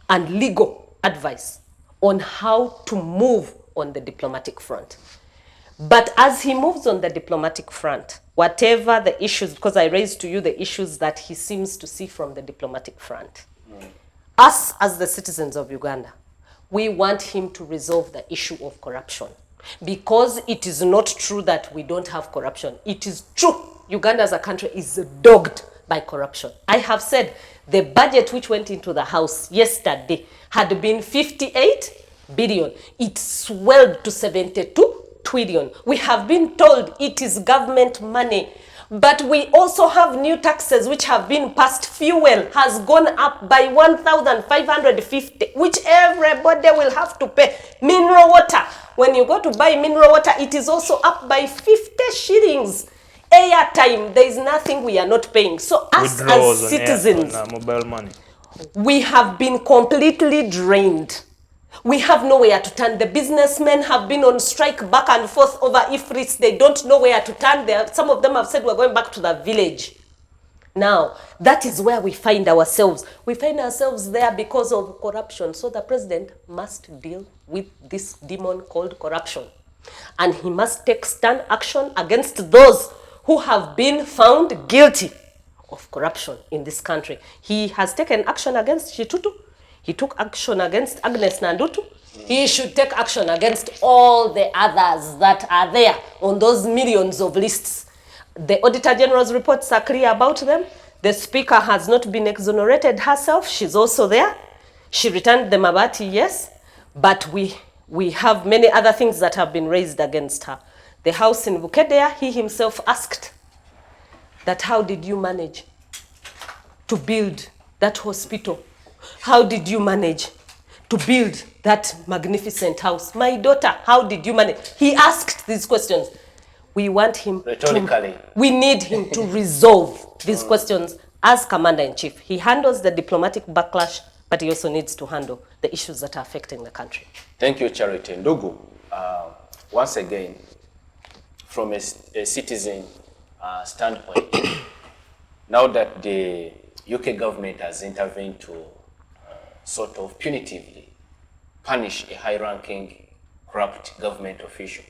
and legal advice on how to move on the diplomatic front. But as he moves on the diplomatic front, whatever the issues, because I raised to you the issues that he seems to see from the diplomatic front, us as the citizens of Uganda, we want him to resolve the issue of corruption. Because it is not true that we don't have corruption. It is true Uganda as a country is dogged by corruption. I have said the budget which went into the House yesterday had been 58 billion. It swelled to 72 trillion. We have been told it is government money, but we also have new taxes which have been passed. Fuel has gone up by 1,550, which everybody will have to pay. Mineral water, when you go to buy mineral water, it is also up by 50 shillings. Airtime, there is nothing we are not paying. So us as citizens, mobile money, we have been completely drained. We have nowhere to turn. The businessmen have been on strike back and forth over IFRIS. They don't know where to turn. Some of them have said we're going back to the village. Now, that is where we find ourselves. We find ourselves there because of corruption. So the president must deal with this demon called corruption. And he must take stern action against those who have been found guilty of corruption in this country. He has taken action against Chitutu. He took action against Agnes Nandutu. He should take action against all the others that are there on those millions of lists. The Auditor General's reports are clear about them. The Speaker has not been exonerated herself. She's also there. She returned the Mabati, yes. But we have many other things that have been raised against her. The house in Bukedea, he himself asked that how did you manage to build that hospital? How did you manage to build that magnificent house? My daughter, how did you manage? He asked these questions. We want him we need him to resolve these questions as Commander-in-Chief. He handles the diplomatic backlash, but he also needs to handle the issues that are affecting the country. Thank you, Charity. Ndugu, once again, from a citizen standpoint, now that the UK government has intervened to sort of punitively punish a high-ranking corrupt government official,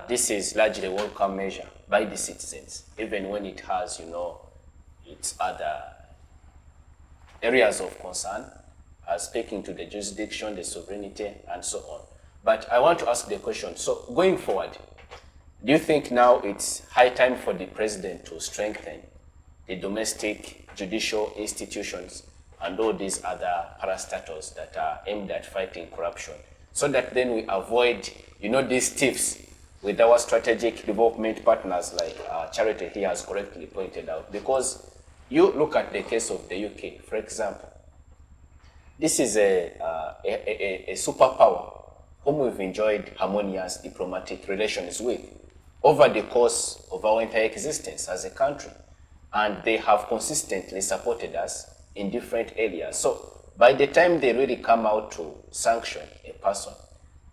this is largely a welcome measure by the citizens, even when it has, its other areas of concern, speaking to the jurisdiction, the sovereignty, and so on. But I want to ask the question, so going forward, do you think now it's high time for the president to strengthen the domestic judicial institutions and all these other parastatals that are aimed at fighting corruption, so that then we avoid, these thieves with our strategic development partners like Charity here has correctly pointed out? Because you look at the case of the UK, for example, this is a superpower whom we've enjoyed harmonious diplomatic relations with over the course of our entire existence as a country. And they have consistently supported us in different areas. So by the time they really come out to sanction a person,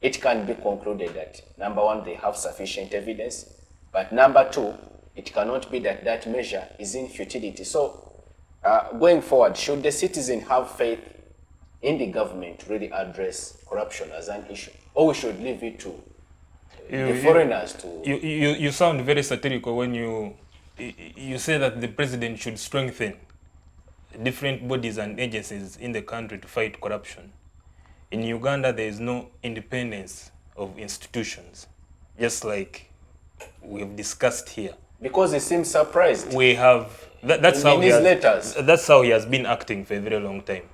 it can be concluded that, number one, they have sufficient evidence, but number two, it cannot be that that measure is in futility. So going forward, should the citizen have faith in the government to really address corruption as an issue, or we should leave it to the foreigners to... You sound very satirical when you say that the president should strengthen different bodies and agencies in the country to fight corruption. In Uganda, there is no independence of institutions, just like we've discussed here. Because he seems surprised. We have, that's how he has been acting for a very long time.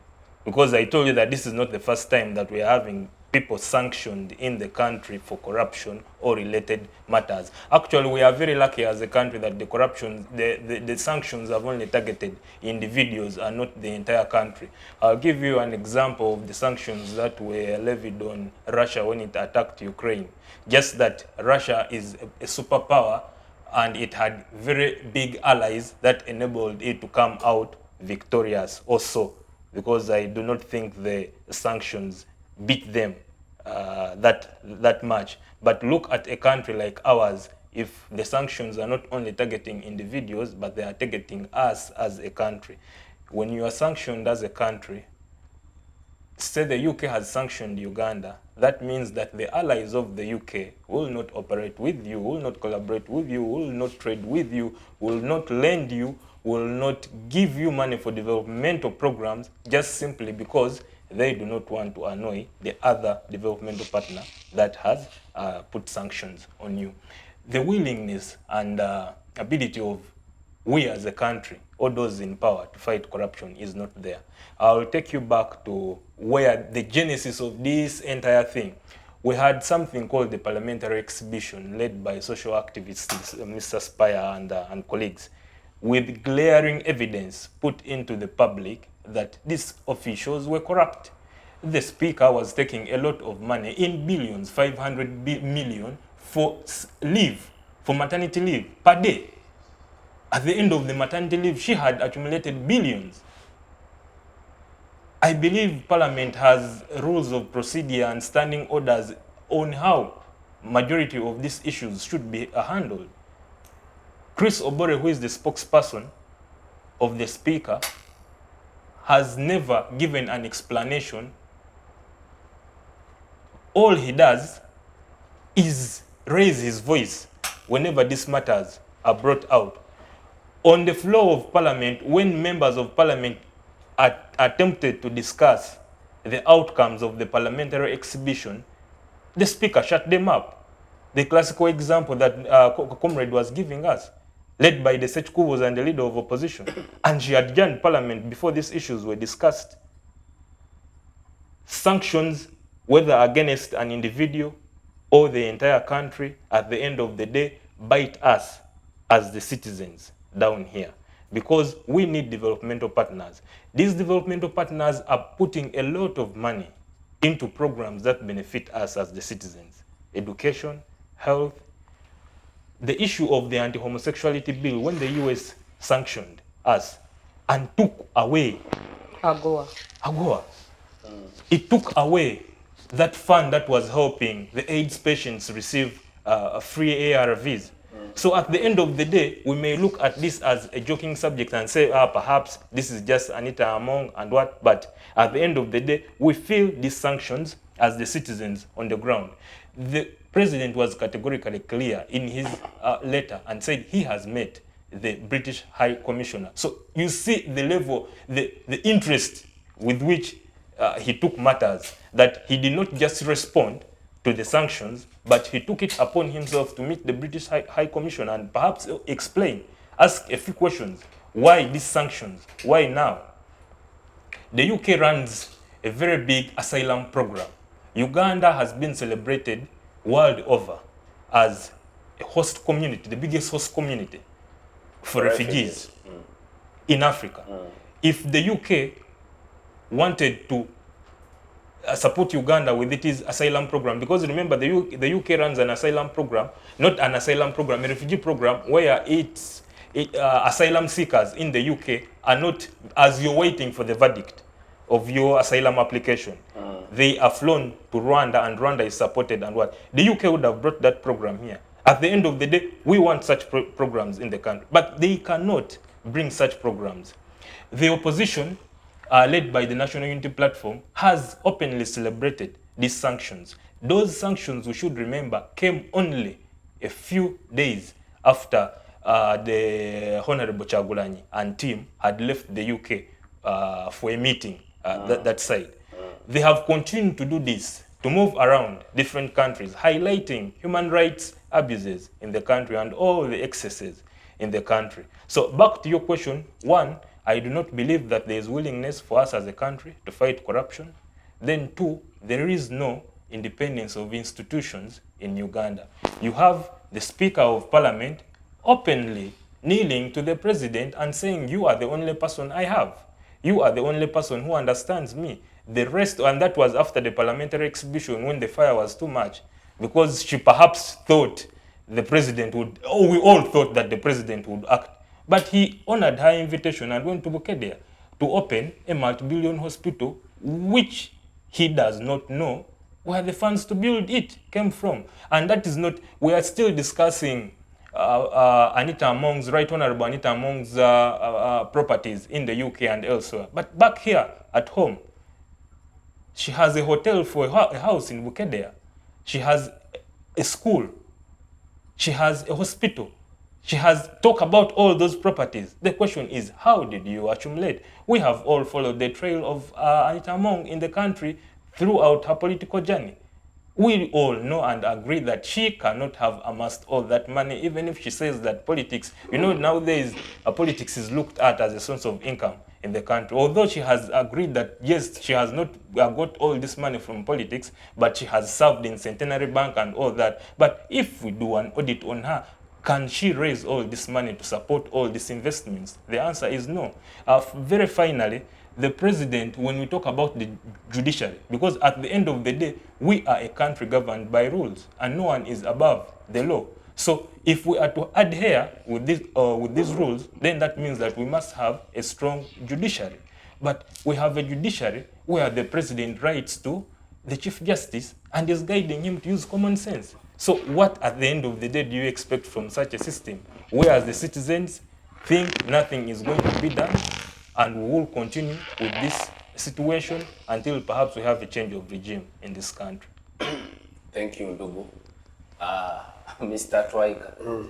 Because I told you that this is not the first time that we are having people sanctioned in the country for corruption or related matters. Actually, we are very lucky as a country that the corruption, the sanctions have only targeted individuals and not the entire country. I'll give you an example of the sanctions that were levied on Russia when it attacked Ukraine. Just that Russia is a superpower and it had very big allies that enabled it to come out victorious also, because I do not think the sanctions beat them that much. But look at a country like ours. If the sanctions are not only targeting individuals, but they are targeting us as a country. When you are sanctioned as a country, say the UK has sanctioned Uganda, that means that the allies of the UK will not operate with you, will not collaborate with you, will not trade with you, will not lend you, will not give you money for developmental programs, just simply because they do not want to annoy the other developmental partner that has put sanctions on you. The willingness and ability of we as a country, or those in power, to fight corruption is not there. I'll take you back to where the genesis of this entire thing. We had something called the Parliamentary Exhibition led by social activists, Mr. Spire and colleagues, with glaring evidence put into the public that these officials were corrupt. The speaker was taking a lot of money, in billions, 500 million, for leave, for maternity leave per day. At the end of the maternity leave, she had accumulated billions. I believe Parliament has rules of procedure and standing orders on how majority of these issues should be handled. Chris Obore, who is the spokesperson of the Speaker, has never given an explanation. All he does is raise his voice whenever these matters are brought out. On the floor of Parliament, when members of Parliament attempted to discuss the outcomes of the parliamentary exhibition, the Speaker shut them up. The classical example that Comrade was giving us, led by the Sechkubos and the leader of opposition, and she adjourned Parliament before these issues were discussed. Sanctions, whether against an individual or the entire country, at the end of the day, bite us as the citizens down here, because we need developmental partners. These developmental partners are putting a lot of money into programs that benefit us as the citizens: education, health. The issue of the anti-homosexuality bill, when the US sanctioned us and took away AGOA, it took away that fund that was helping the AIDS patients receive free ARVs. So at the end of the day, we may look at this as a joking subject and say, perhaps this is just Anita Among and what, but at the end of the day, we feel these sanctions as the citizens on the ground. The President was categorically clear in his letter and said he has met the British High Commissioner. So you see the level, the interest with which he took matters, that he did not just respond to the sanctions, but he took it upon himself to meet the British High Commissioner and perhaps explain, ask a few questions. Why these sanctions? Why now? The UK runs a very big asylum program. Uganda has been celebrated world over as a host community, the biggest host community for refugees in Africa. If the UK wanted to support Uganda with its asylum program, because remember the UK runs an asylum program, not an asylum program, a refugee program, where asylum seekers in the UK are not, as you're waiting for the verdict of your asylum application, they are flown to Rwanda, and Rwanda is supported, and what? The UK would have brought that program here. At the end of the day, we want such programs in the country, but they cannot bring such programs. The opposition, led by the National Unity Platform, has openly celebrated these sanctions. Those sanctions, we should remember, came only a few days after the Honorable Kyagulanyi and team had left the UK for a meeting that side. They have continued to do this, to move around different countries, highlighting human rights abuses in the country and all the excesses in the country. So back to your question, one, I do not believe that there is willingness for us as a country to fight corruption. Then two, there is no independence of institutions in Uganda. You have the Speaker of Parliament openly kneeling to the President and saying, you are the only person I have. You are the only person who understands me. The rest, and that was after the parliamentary exhibition when the fire was too much, because she perhaps thought the President would, we all thought that the President would act. But he honored her invitation and went to Makerere to open a multi-billion hospital, which he does not know where the funds to build it came from. And that is not, we are still discussing Anita Among's, Right Honorable Anita Among's properties in the UK and elsewhere. But back here at home, she has a hotel for a house in Makerere. She has a school. She has a hospital. She has talked about all those properties. The question is, how did you accumulate? We have all followed the trail of Anita Among in the country throughout her political journey. We all know and agree that she cannot have amassed all that money, even if she says that politics, nowadays politics is looked at as a source of income in the country. Although she has agreed that, yes, she has not got all this money from politics, but she has served in Centenary Bank and all that. But if we do an audit on her, can she raise all this money to support all these investments? The answer is no. Very finally, the President, when we talk about the judiciary, because at the end of the day, we are a country governed by rules, and no one is above the law. So if we are to adhere with these rules, then that means that we must have a strong judiciary. But we have a judiciary where the president writes to the Chief Justice and is guiding him to use common sense. So what at the end of the day do you expect from such a system? Whereas the citizens think nothing is going to be done, and we will continue with this situation until perhaps we have a change of regime in this country. Thank you, Ndugu. Mr. Twahika,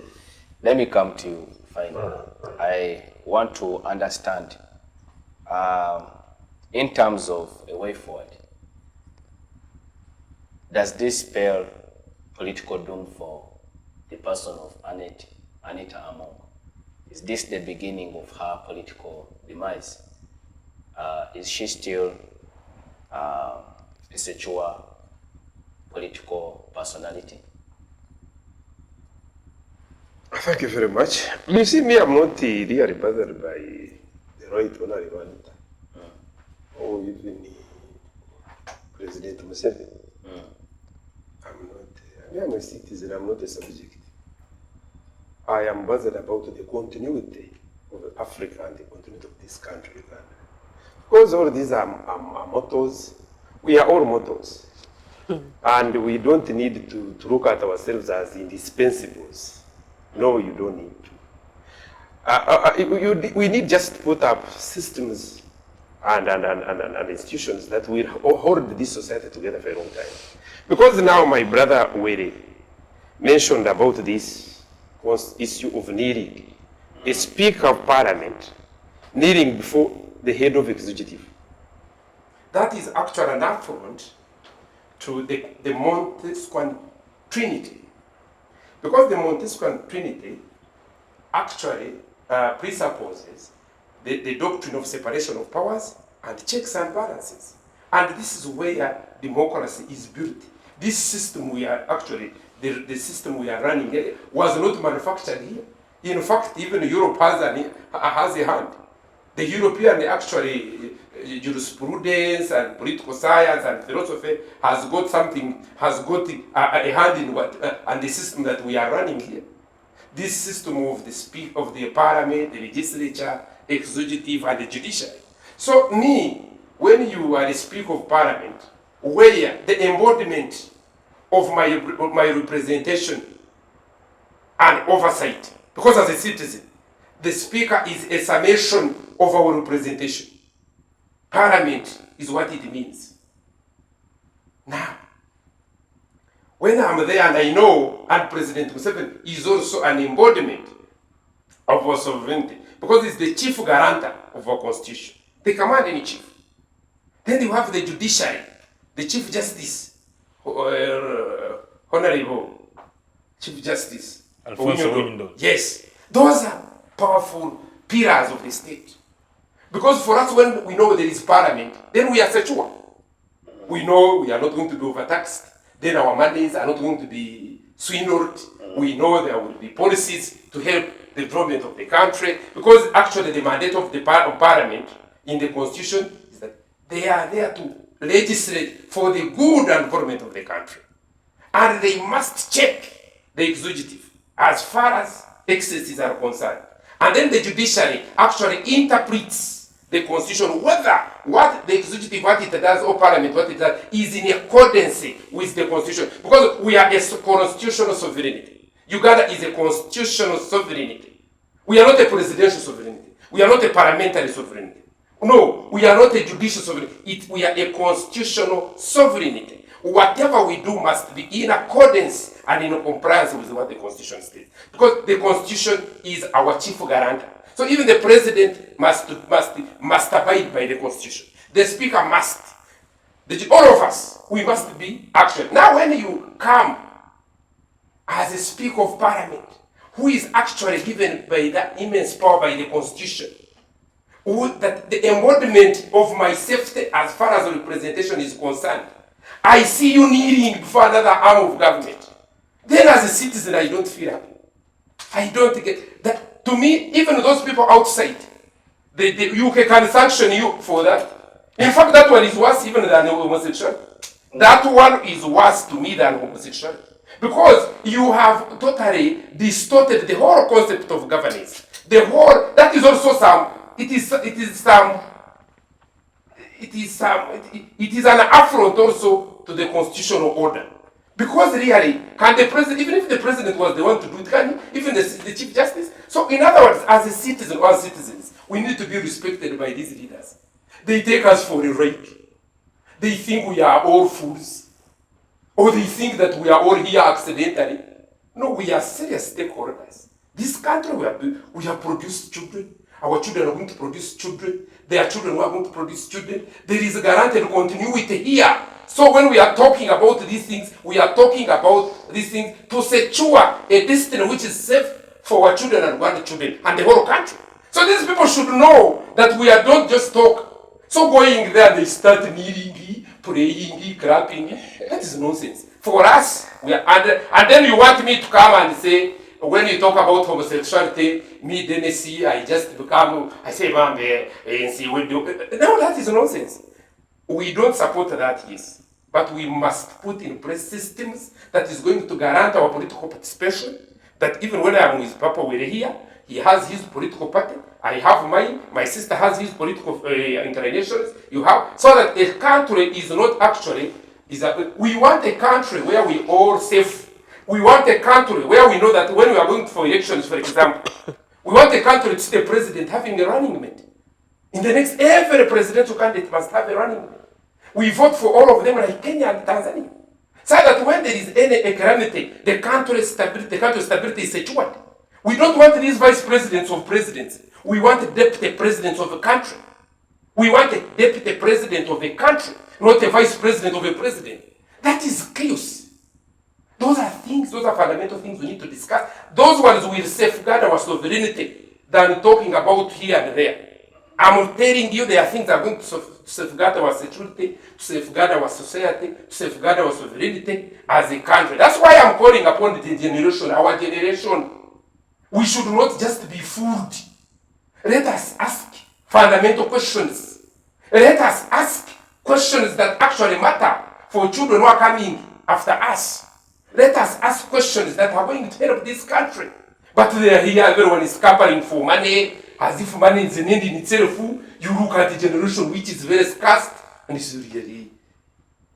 let me come to you finally. I want to understand, in terms of a way forward, does this spell political doom for the person of Anita Among? Is this the beginning of her political demise? Is she still a secure political personality? Thank you very much. You see, me, I'm not really bothered by the right honorable Anita, or even President Museveni. I'm a citizen, I'm not a subject. I am bothered about the continuity of Africa and the continuity of this country, Uganda. Because all these are mottos, we are all mottos. And we don't need to look at ourselves as indispensables. No, you don't need to. We need just to put up systems and institutions that will hold this society together for a long time. Because now my brother Were mentioned about this issue of kneeling. A Speaker of Parliament kneeling before the head of executive. That is actually an affront to the Montesquieu Trinity. Because the Montesquieu Trinity actually presupposes the doctrine of separation of powers and checks and balances. And this is where democracy is built. This system we are actually, the system we are running here was not manufactured here. In fact, even Europe has a hand. The European actually jurisprudence and political science and philosophy has got a hand in what and the system that we are running here. This system of the parliament, the legislature, executive, and the judiciary. So when you are a Speaker of Parliament, where the embodiment of my representation and oversight, because as a citizen, the Speaker is a summation of our representation. Parliament is what it means. Now, when I'm there and I know, and President Museveni is also an embodiment of our sovereignty, because it's the chief guarantor of our constitution, the commander-in-chief. Then you have the judiciary, the Chief Justice, Honorable Chief Justice. Alfonso Windows. Yes, those are powerful pillars of the state. Because for us, when we know there is parliament, then we are secure. We know we are not going to be overtaxed. Then our mandates are not going to be swindled. We know there will be policies to help the development of the country. Because actually the mandate of the parliament in the constitution is that they are there to legislate for the good and development of the country. And they must check the executive as far as excesses are concerned. And then the judiciary actually interprets the constitution, whether what the executive, what it does, or parliament, what it does, is in accordance with the constitution. Because we are a constitutional sovereignty. Uganda is a constitutional sovereignty. We are not a presidential sovereignty. We are not a parliamentary sovereignty. No, we are not a judicial sovereignty. We are a constitutional sovereignty. Whatever we do must be in accordance and in compliance with what the constitution states. Because the constitution is our chief guarantor. So even the president must abide by the constitution. The speaker must. All of us, we must be actually. Now when you come as a speaker of parliament, who is actually given by that immense power by the constitution, that the embodiment of my safety as far as representation is concerned, I see you kneeling before another arm of government. Then as a citizen, I don't feel happy. I don't get that. To me, even those people outside, the UK can sanction you for that. In fact, that one is worse even than homosexuality. That one is worse to me than homosexuality. Because you have totally distorted the whole concept of governance. That is also some it is an affront also to the constitutional order. Because really, can the president, even if the president was the one to do it, can he, even the Chief Justice? So in other words, as a citizen or as citizens, we need to be respected by these leaders. They take us for a rake. They think we are all fools. Or they think that we are all here accidentally. No, we are serious stakeholders. This country, we have produced children. Our children are going to produce children. Their children are going to produce children. There is a guaranteed continuity here. So when we are talking about these things, we are talking about these things to secure a destiny which is safe for our children and grandchildren and the whole country. So these people should know that we are don't just talk. So going there, they start kneeling, praying, clapping. That is nonsense. For us, we are under, and then you want me to come and say, when you talk about homosexuality, me, Dennis, I just become, I say, man, we do. No, that is nonsense. We don't support that, yes. But we must put in place systems that is going to guarantee our political participation. That even when I'm with Papa, we're here, he has his political party, I have mine, my sister has his political inclinations, you have, so that a country is not actually, we want a country where we all safe. We want a country where we know that when we are going for elections, for example, we want a country to see the president having a running mate. In the next, every presidential candidate must have a running mate. We vote for all of them like Kenya and Tanzania. So that when there is any calamity, the country's stability is secured. We don't want these vice presidents of presidents. We want a deputy president of a country. We want a deputy president of a country, not a vice president of a president. That is chaos. Those are things, those are fundamental things we need to discuss. Those ones will safeguard our sovereignty than talking about here and there. I'm telling you there are things that are going to safeguard our security, to safeguard our society, to safeguard our sovereignty as a country. That's why I'm calling upon the generation, our generation. We should not just be fooled. Let us ask fundamental questions. Let us ask questions that actually matter for children who are coming after us. Let us ask questions that are going to help this country. But here everyone is scampering for money, as if money is an end in itself. You look at the generation which is very scarce, and it's really,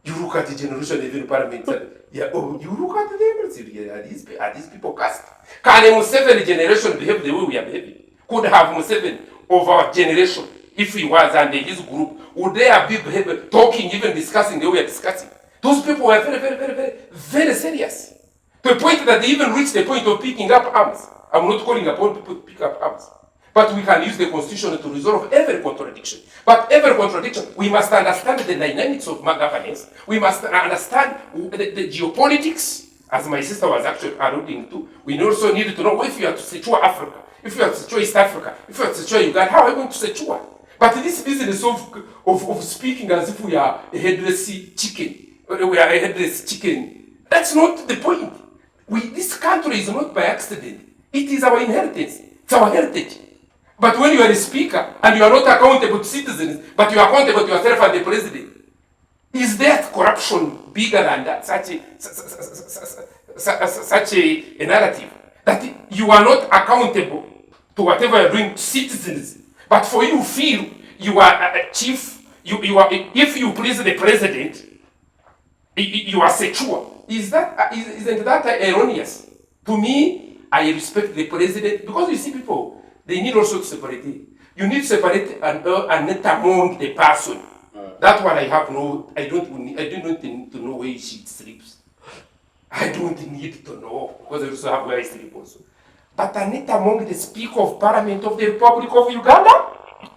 you look at the generation even parliamentary. Yeah, oh, you look at them and say, yeah, are these people cast? Can a Museveni generation behave the way we are behaving? Could have Museveni of our generation, if he was under his group, would they have been behaving, talking, even discussing the way we are discussing? Those people were very serious. To the point that they even reached the point of picking up arms. I'm not calling upon people to pick up arms. But we can use the constitution to resolve every contradiction. But every contradiction, we must understand the dynamics of governance. We must understand the geopolitics, as my sister was actually alluding to. We also need to know if you are to secure Africa, if you are to secure East Africa, if you are to secure Uganda, how are you going to secure? But this business of speaking as if we are a headless chicken, we are a headless chicken, that's not the point. This country is not by accident. It is our inheritance. It's our heritage. But when you are a speaker and you are not accountable to citizens, but you are accountable to yourself and the president, is there corruption bigger than that? Such a narrative that you are not accountable to whatever you are doing to citizens, but for you feel you are a chief. You are, if you please the president, you are secure. Isn't that erroneous? To me, I respect the president because you see people. They need also to separate it. You need to separate and net among the person. That one I have no, I do not need to know where she sleeps. I don't need to know because I also have where I sleep also. But I net among the Speaker of Parliament of the Republic of Uganda.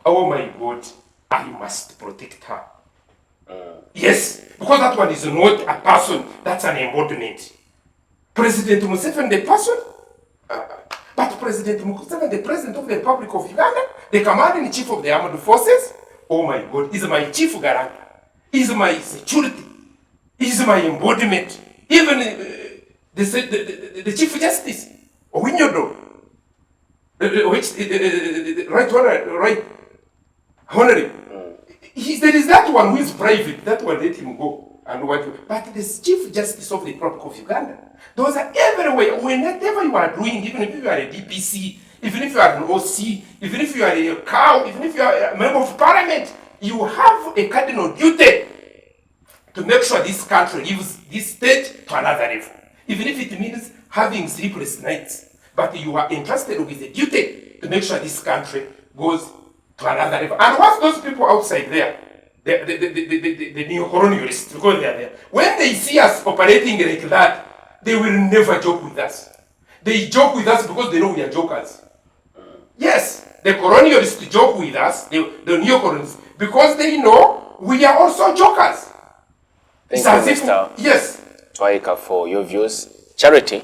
Oh my God, I must protect her. Yes, because that one is not a person, that's an embodiment. President Museveni, the person. But President Museveni, the President of the Republic of Uganda, the Commander-in-Chief of the Armed Forces, oh my God, is my chief guarantee, is my security, is my embodiment. Even the Chief Justice, Owinyodo, right honorary. There is that one who is private, that one let him go. But the Chief Justice of the Republic of Uganda, those are everywhere. Whenever you are doing, even if you are a DPC, even if you are an OC, even if you are a cow, even if you are a member of parliament, you have a cardinal duty to make sure this country leaves this state to another level, even if it means having sleepless nights. But you are entrusted with the duty to make sure this country goes to another level. And what's those people outside there? The neo-colonialists, because they are there. When they see us operating like that, they will never joke with us. They joke with us because they know we are jokers. Yes, the colonialists joke with us, the neo-colonialists, because they know we are also jokers. Thank you, Mr. Yes. Twahika, for your views. Charity,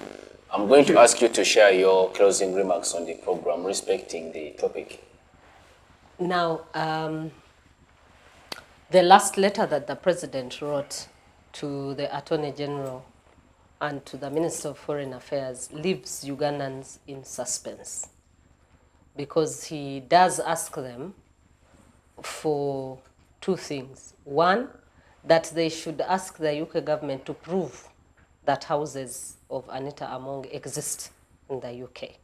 I'm going to ask you to share your closing remarks on the program respecting the topic. Now, the last letter that the President wrote to the Attorney General and to the Minister of Foreign Affairs leaves Ugandans in suspense, because he does ask them for two things. One, that they should ask the UK government to prove that houses of Anita Among exist in the UK.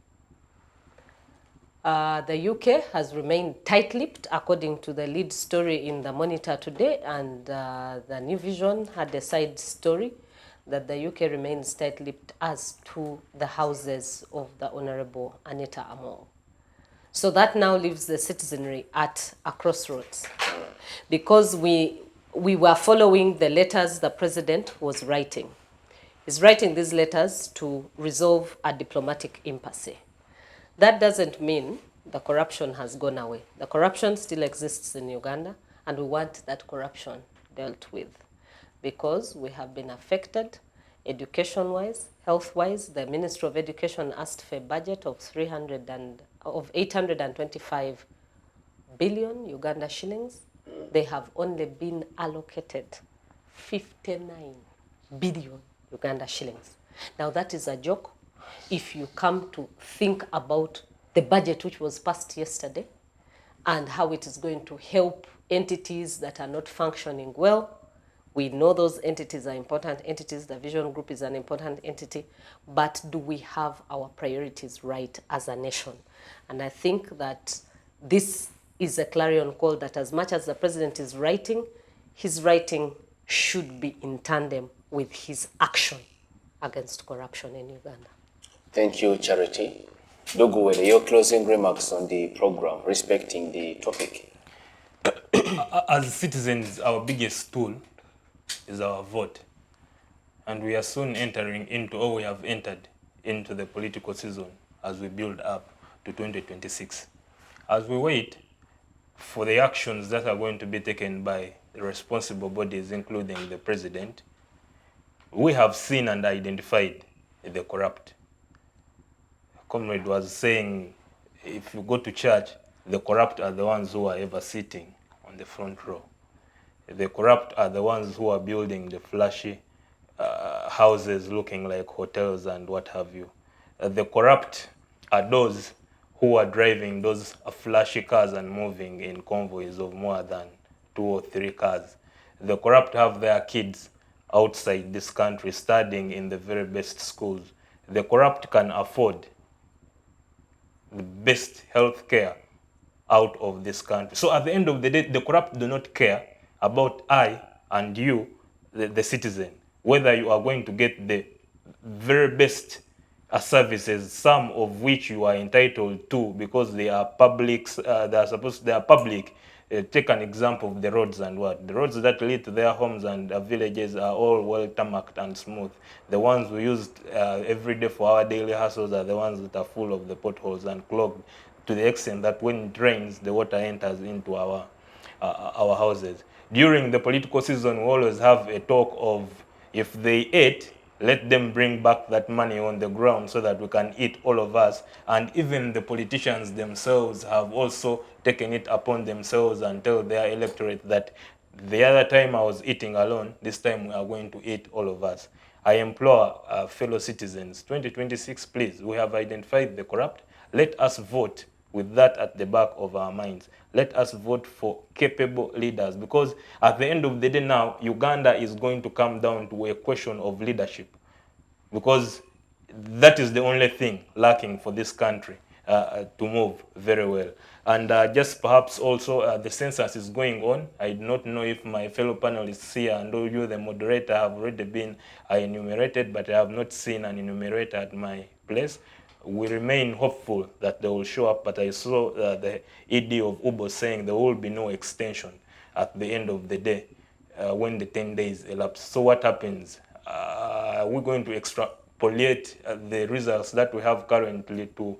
The UK has remained tight-lipped, according to the lead story in the Monitor today, and the New Vision had a side story that the UK remains tight-lipped as to the houses of the Honourable Anita Among. So that now leaves the citizenry at a crossroads, because we were following the letters the President was writing. He's writing these letters to resolve a diplomatic impasse. That doesn't mean the corruption has gone away. The corruption still exists in Uganda, and we want that corruption dealt with, because we have been affected education-wise, health-wise. The Ministry of Education asked for a budget of 825 billion Uganda shillings. They have only been allocated 59 billion Uganda shillings. Now that is a joke if you come to think about the budget which was passed yesterday and how it is going to help entities that are not functioning well. We know those entities are important entities. The Vision Group is an important entity. But do we have our priorities right as a nation? And I think that this is a clarion call that as much as the President is writing, his writing should be in tandem with his action against corruption in Uganda. Thank you, Charity. Doguwele, your closing remarks on the program respecting the topic. As citizens, our biggest tool is our vote. And we are soon entering into, or we have entered into the political season as we build up to 2026. As we wait for the actions that are going to be taken by the responsible bodies, including the President, we have seen and identified the corrupt. Comrade was saying, if you go to church, the corrupt are the ones who are ever sitting on the front row. The corrupt are the ones who are building the flashy houses looking like hotels and what have you. The corrupt are those who are driving those flashy cars and moving in convoys of more than 2 or 3 cars. The corrupt have their kids outside this country studying in the very best schools. The corrupt can afford the best health care out of this country. So at the end of the day, the corrupt do not care about I and you, the citizen, whether you are going to get the very best services, some of which you are entitled to because they are public. They are public. Take an example of the roads and what. The roads that lead to their homes and villages are all well tarmacked and smooth. The ones we use every day for our daily hassles are the ones that are full of the potholes and clogged to the extent that when it rains, the water enters into our houses. During the political season, we always have a talk of if they ate, let them bring back that money on the ground so that we can eat, all of us. And even the politicians themselves have also taken it upon themselves and tell their electorate that the other time I was eating alone, this time we are going to eat, all of us. I implore fellow citizens, 2026, please, we have identified the corrupt. Let us vote with that at the back of our minds. Let us vote for capable leaders, because at the end of the day now, Uganda is going to come down to a question of leadership, because that is the only thing lacking for this country. to move very well. And just perhaps also the census is going on. I do not know if my fellow panelists here and all you, the moderator, have already been enumerated, but I have not seen an enumerator at my place. We remain hopeful that they will show up, but I saw the ED of Ubo saying there will be no extension at the end of the day when the 10 days elapse. So what happens? We're going to extrapolate the results that we have currently to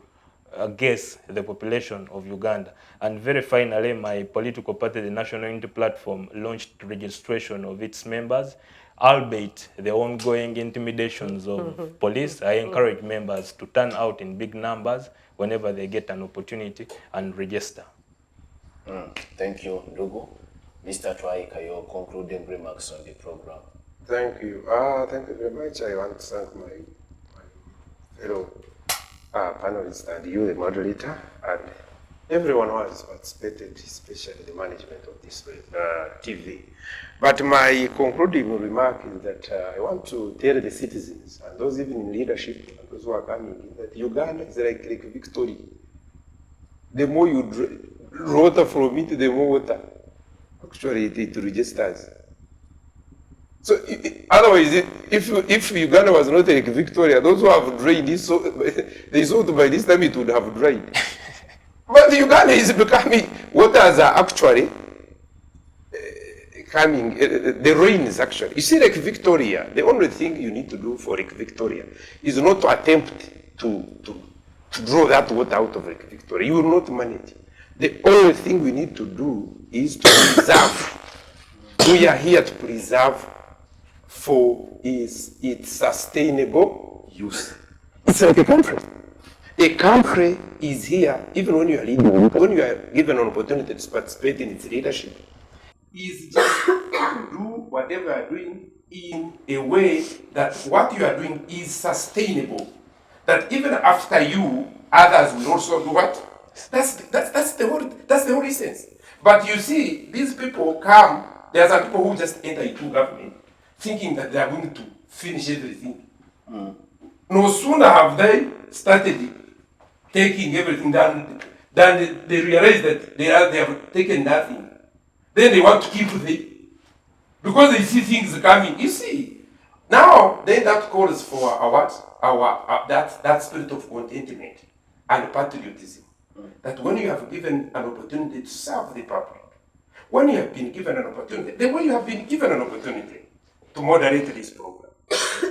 guess the population of Uganda. And very finally, my political party, the National Unity Platform, launched registration of its members. Albeit the ongoing intimidations of police, I encourage members to turn out in big numbers whenever they get an opportunity and register. Thank you, Ndugu. Mr. Twahika, your concluding remarks on the program. Thank you. Thank you very much. I want to thank my fellow panelists and you, the moderator, and everyone who has participated, especially the management of this TV. But my concluding remark is that I want to tell the citizens and those even in leadership and those who are coming that Uganda is like Victoria. The more you draw water from it, the more water actually it registers. So otherwise, if Uganda was not like Victoria, those who have drained this, they thought by this time it would have dried. But Uganda is becoming, waters are actually coming, the rains actually. You see, like Victoria, the only thing you need to do for Lake Victoria is not to attempt to draw that water out of Lake Victoria. You will not manage. The only thing we need to do is to preserve. We are here to preserve for its sustainable use. It's like a country. A country is here, even when you are leading, when you are given an opportunity to participate in its leadership, is just to do whatever you are doing in a way that what you are doing is sustainable. That even after you, others will also do what? That's the whole essence. But you see, these people come, there are some people who just enter into government thinking that they are going to finish everything. No sooner have they started taking everything down, then they realize that they have taken nothing. Then they want to keep the, because they see things coming. You see, now then that calls for that spirit of contentment and patriotism. That when you have given an opportunity to serve the public, when you have been given an opportunity, the way you have been given an opportunity to moderate this program,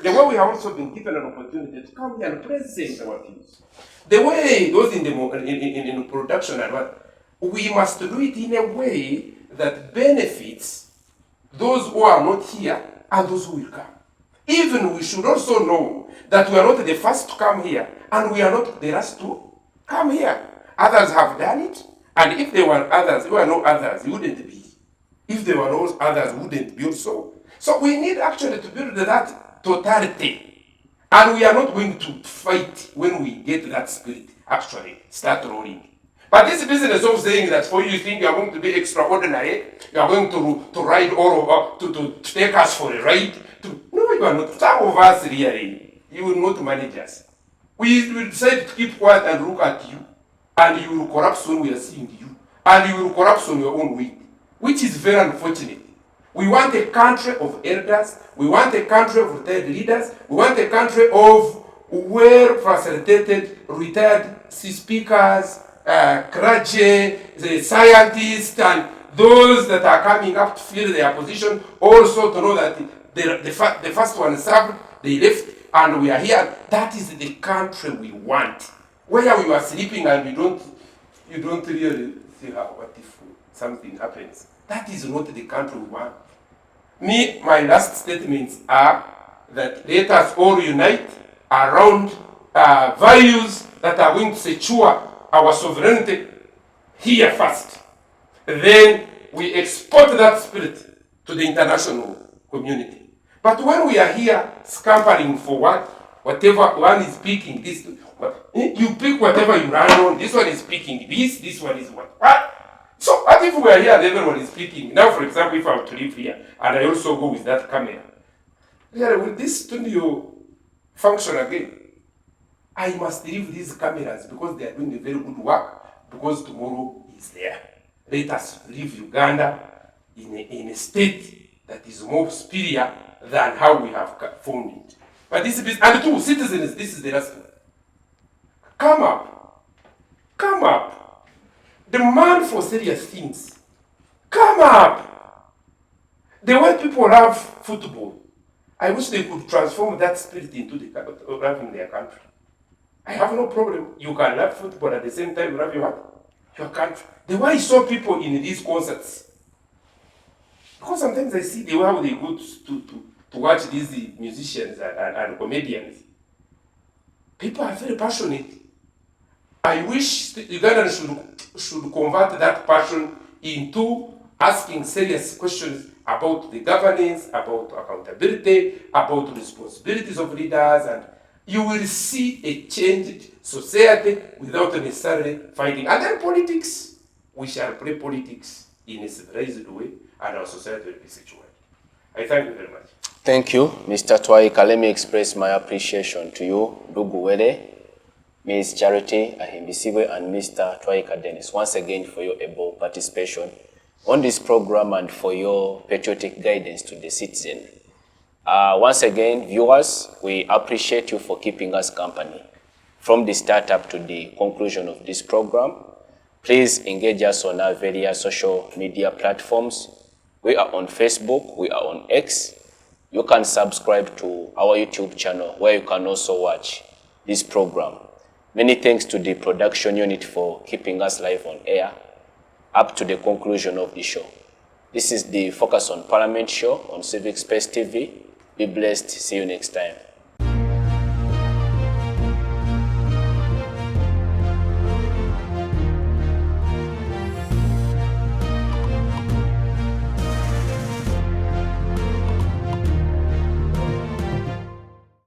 the way we have also been given an opportunity to come here and present our views, the way those in production and what, we must do it in a way that benefits those who are not here and those who will come. Even we should also know that we are not the first to come here and we are not the last to come here. Others have done it, and if there were others, there were no others, it wouldn't be. If there were no others, it wouldn't be also. So we need actually to build that totality. And we are not going to fight when we get that spirit, actually, start rolling. But this business of saying that for you think you are going to be extraordinary, you are going to ride all over, to take us for a ride. No, you are not. Some of us really, you will not manage us. We will decide to keep quiet and look at you, and you will collapse when we are seeing you, and you will collapse on your own weight, which is very unfortunate. We want a country of elders, we want a country of retired leaders, we want a country of well-facilitated retired speakers, clergy, the scientists, and those that are coming up to fill their position, also to know that the first one served, they left, and we are here. That is the country we want. Where we are sleeping and you don't really see what if something happens. That is not the country we want. My last statements are that let us all unite around values that are going to secure our sovereignty here first. Then we export that spirit to the international community. But when we are here scampering for whatever one is speaking, this, you pick whatever you run on. This one is speaking this one is what? So what if we are here and everyone is speaking? Now, for example, if I were to live here and I also go with that camera, will this studio function again? I must leave these cameras because they are doing a very good work, because tomorrow is there. Let us leave Uganda in a state that is more superior than how we have formed it. But this is, and two, citizens, this is the last one. Come up. Come up. Demand for serious things. Come up. The way people love football, I wish they could transform that spirit into the love in their country. I have no problem. You can love football at the same time you love your country. The way I saw people in these concerts, because sometimes I see the way how they go to watch these musicians and comedians. People are very passionate. I wish Uganda should convert that passion into asking serious questions about the governance, about accountability, about responsibilities of leaders, and you will see a changed society without necessarily fighting. And then politics, we shall play politics in a civilized way, and our society will be situated. I thank you very much. Thank you, Mr. Twahika. Let me express my appreciation to you, Ndugu, Ms. Charity Ahimbisibwe, and Mr. Twahika Dennis, once again for your able participation on this program and for your patriotic guidance to the citizen. Once again, viewers, we appreciate you for keeping us company from the start up to the conclusion of this program. Please engage us on our various social media platforms. We are on Facebook, we are on X. You can subscribe to our YouTube channel where you can also watch this program. Many thanks to the production unit for keeping us live on air up to the conclusion of the show. This is the Focus on Parliament show on Civic Space TV. Be blessed. See you next time.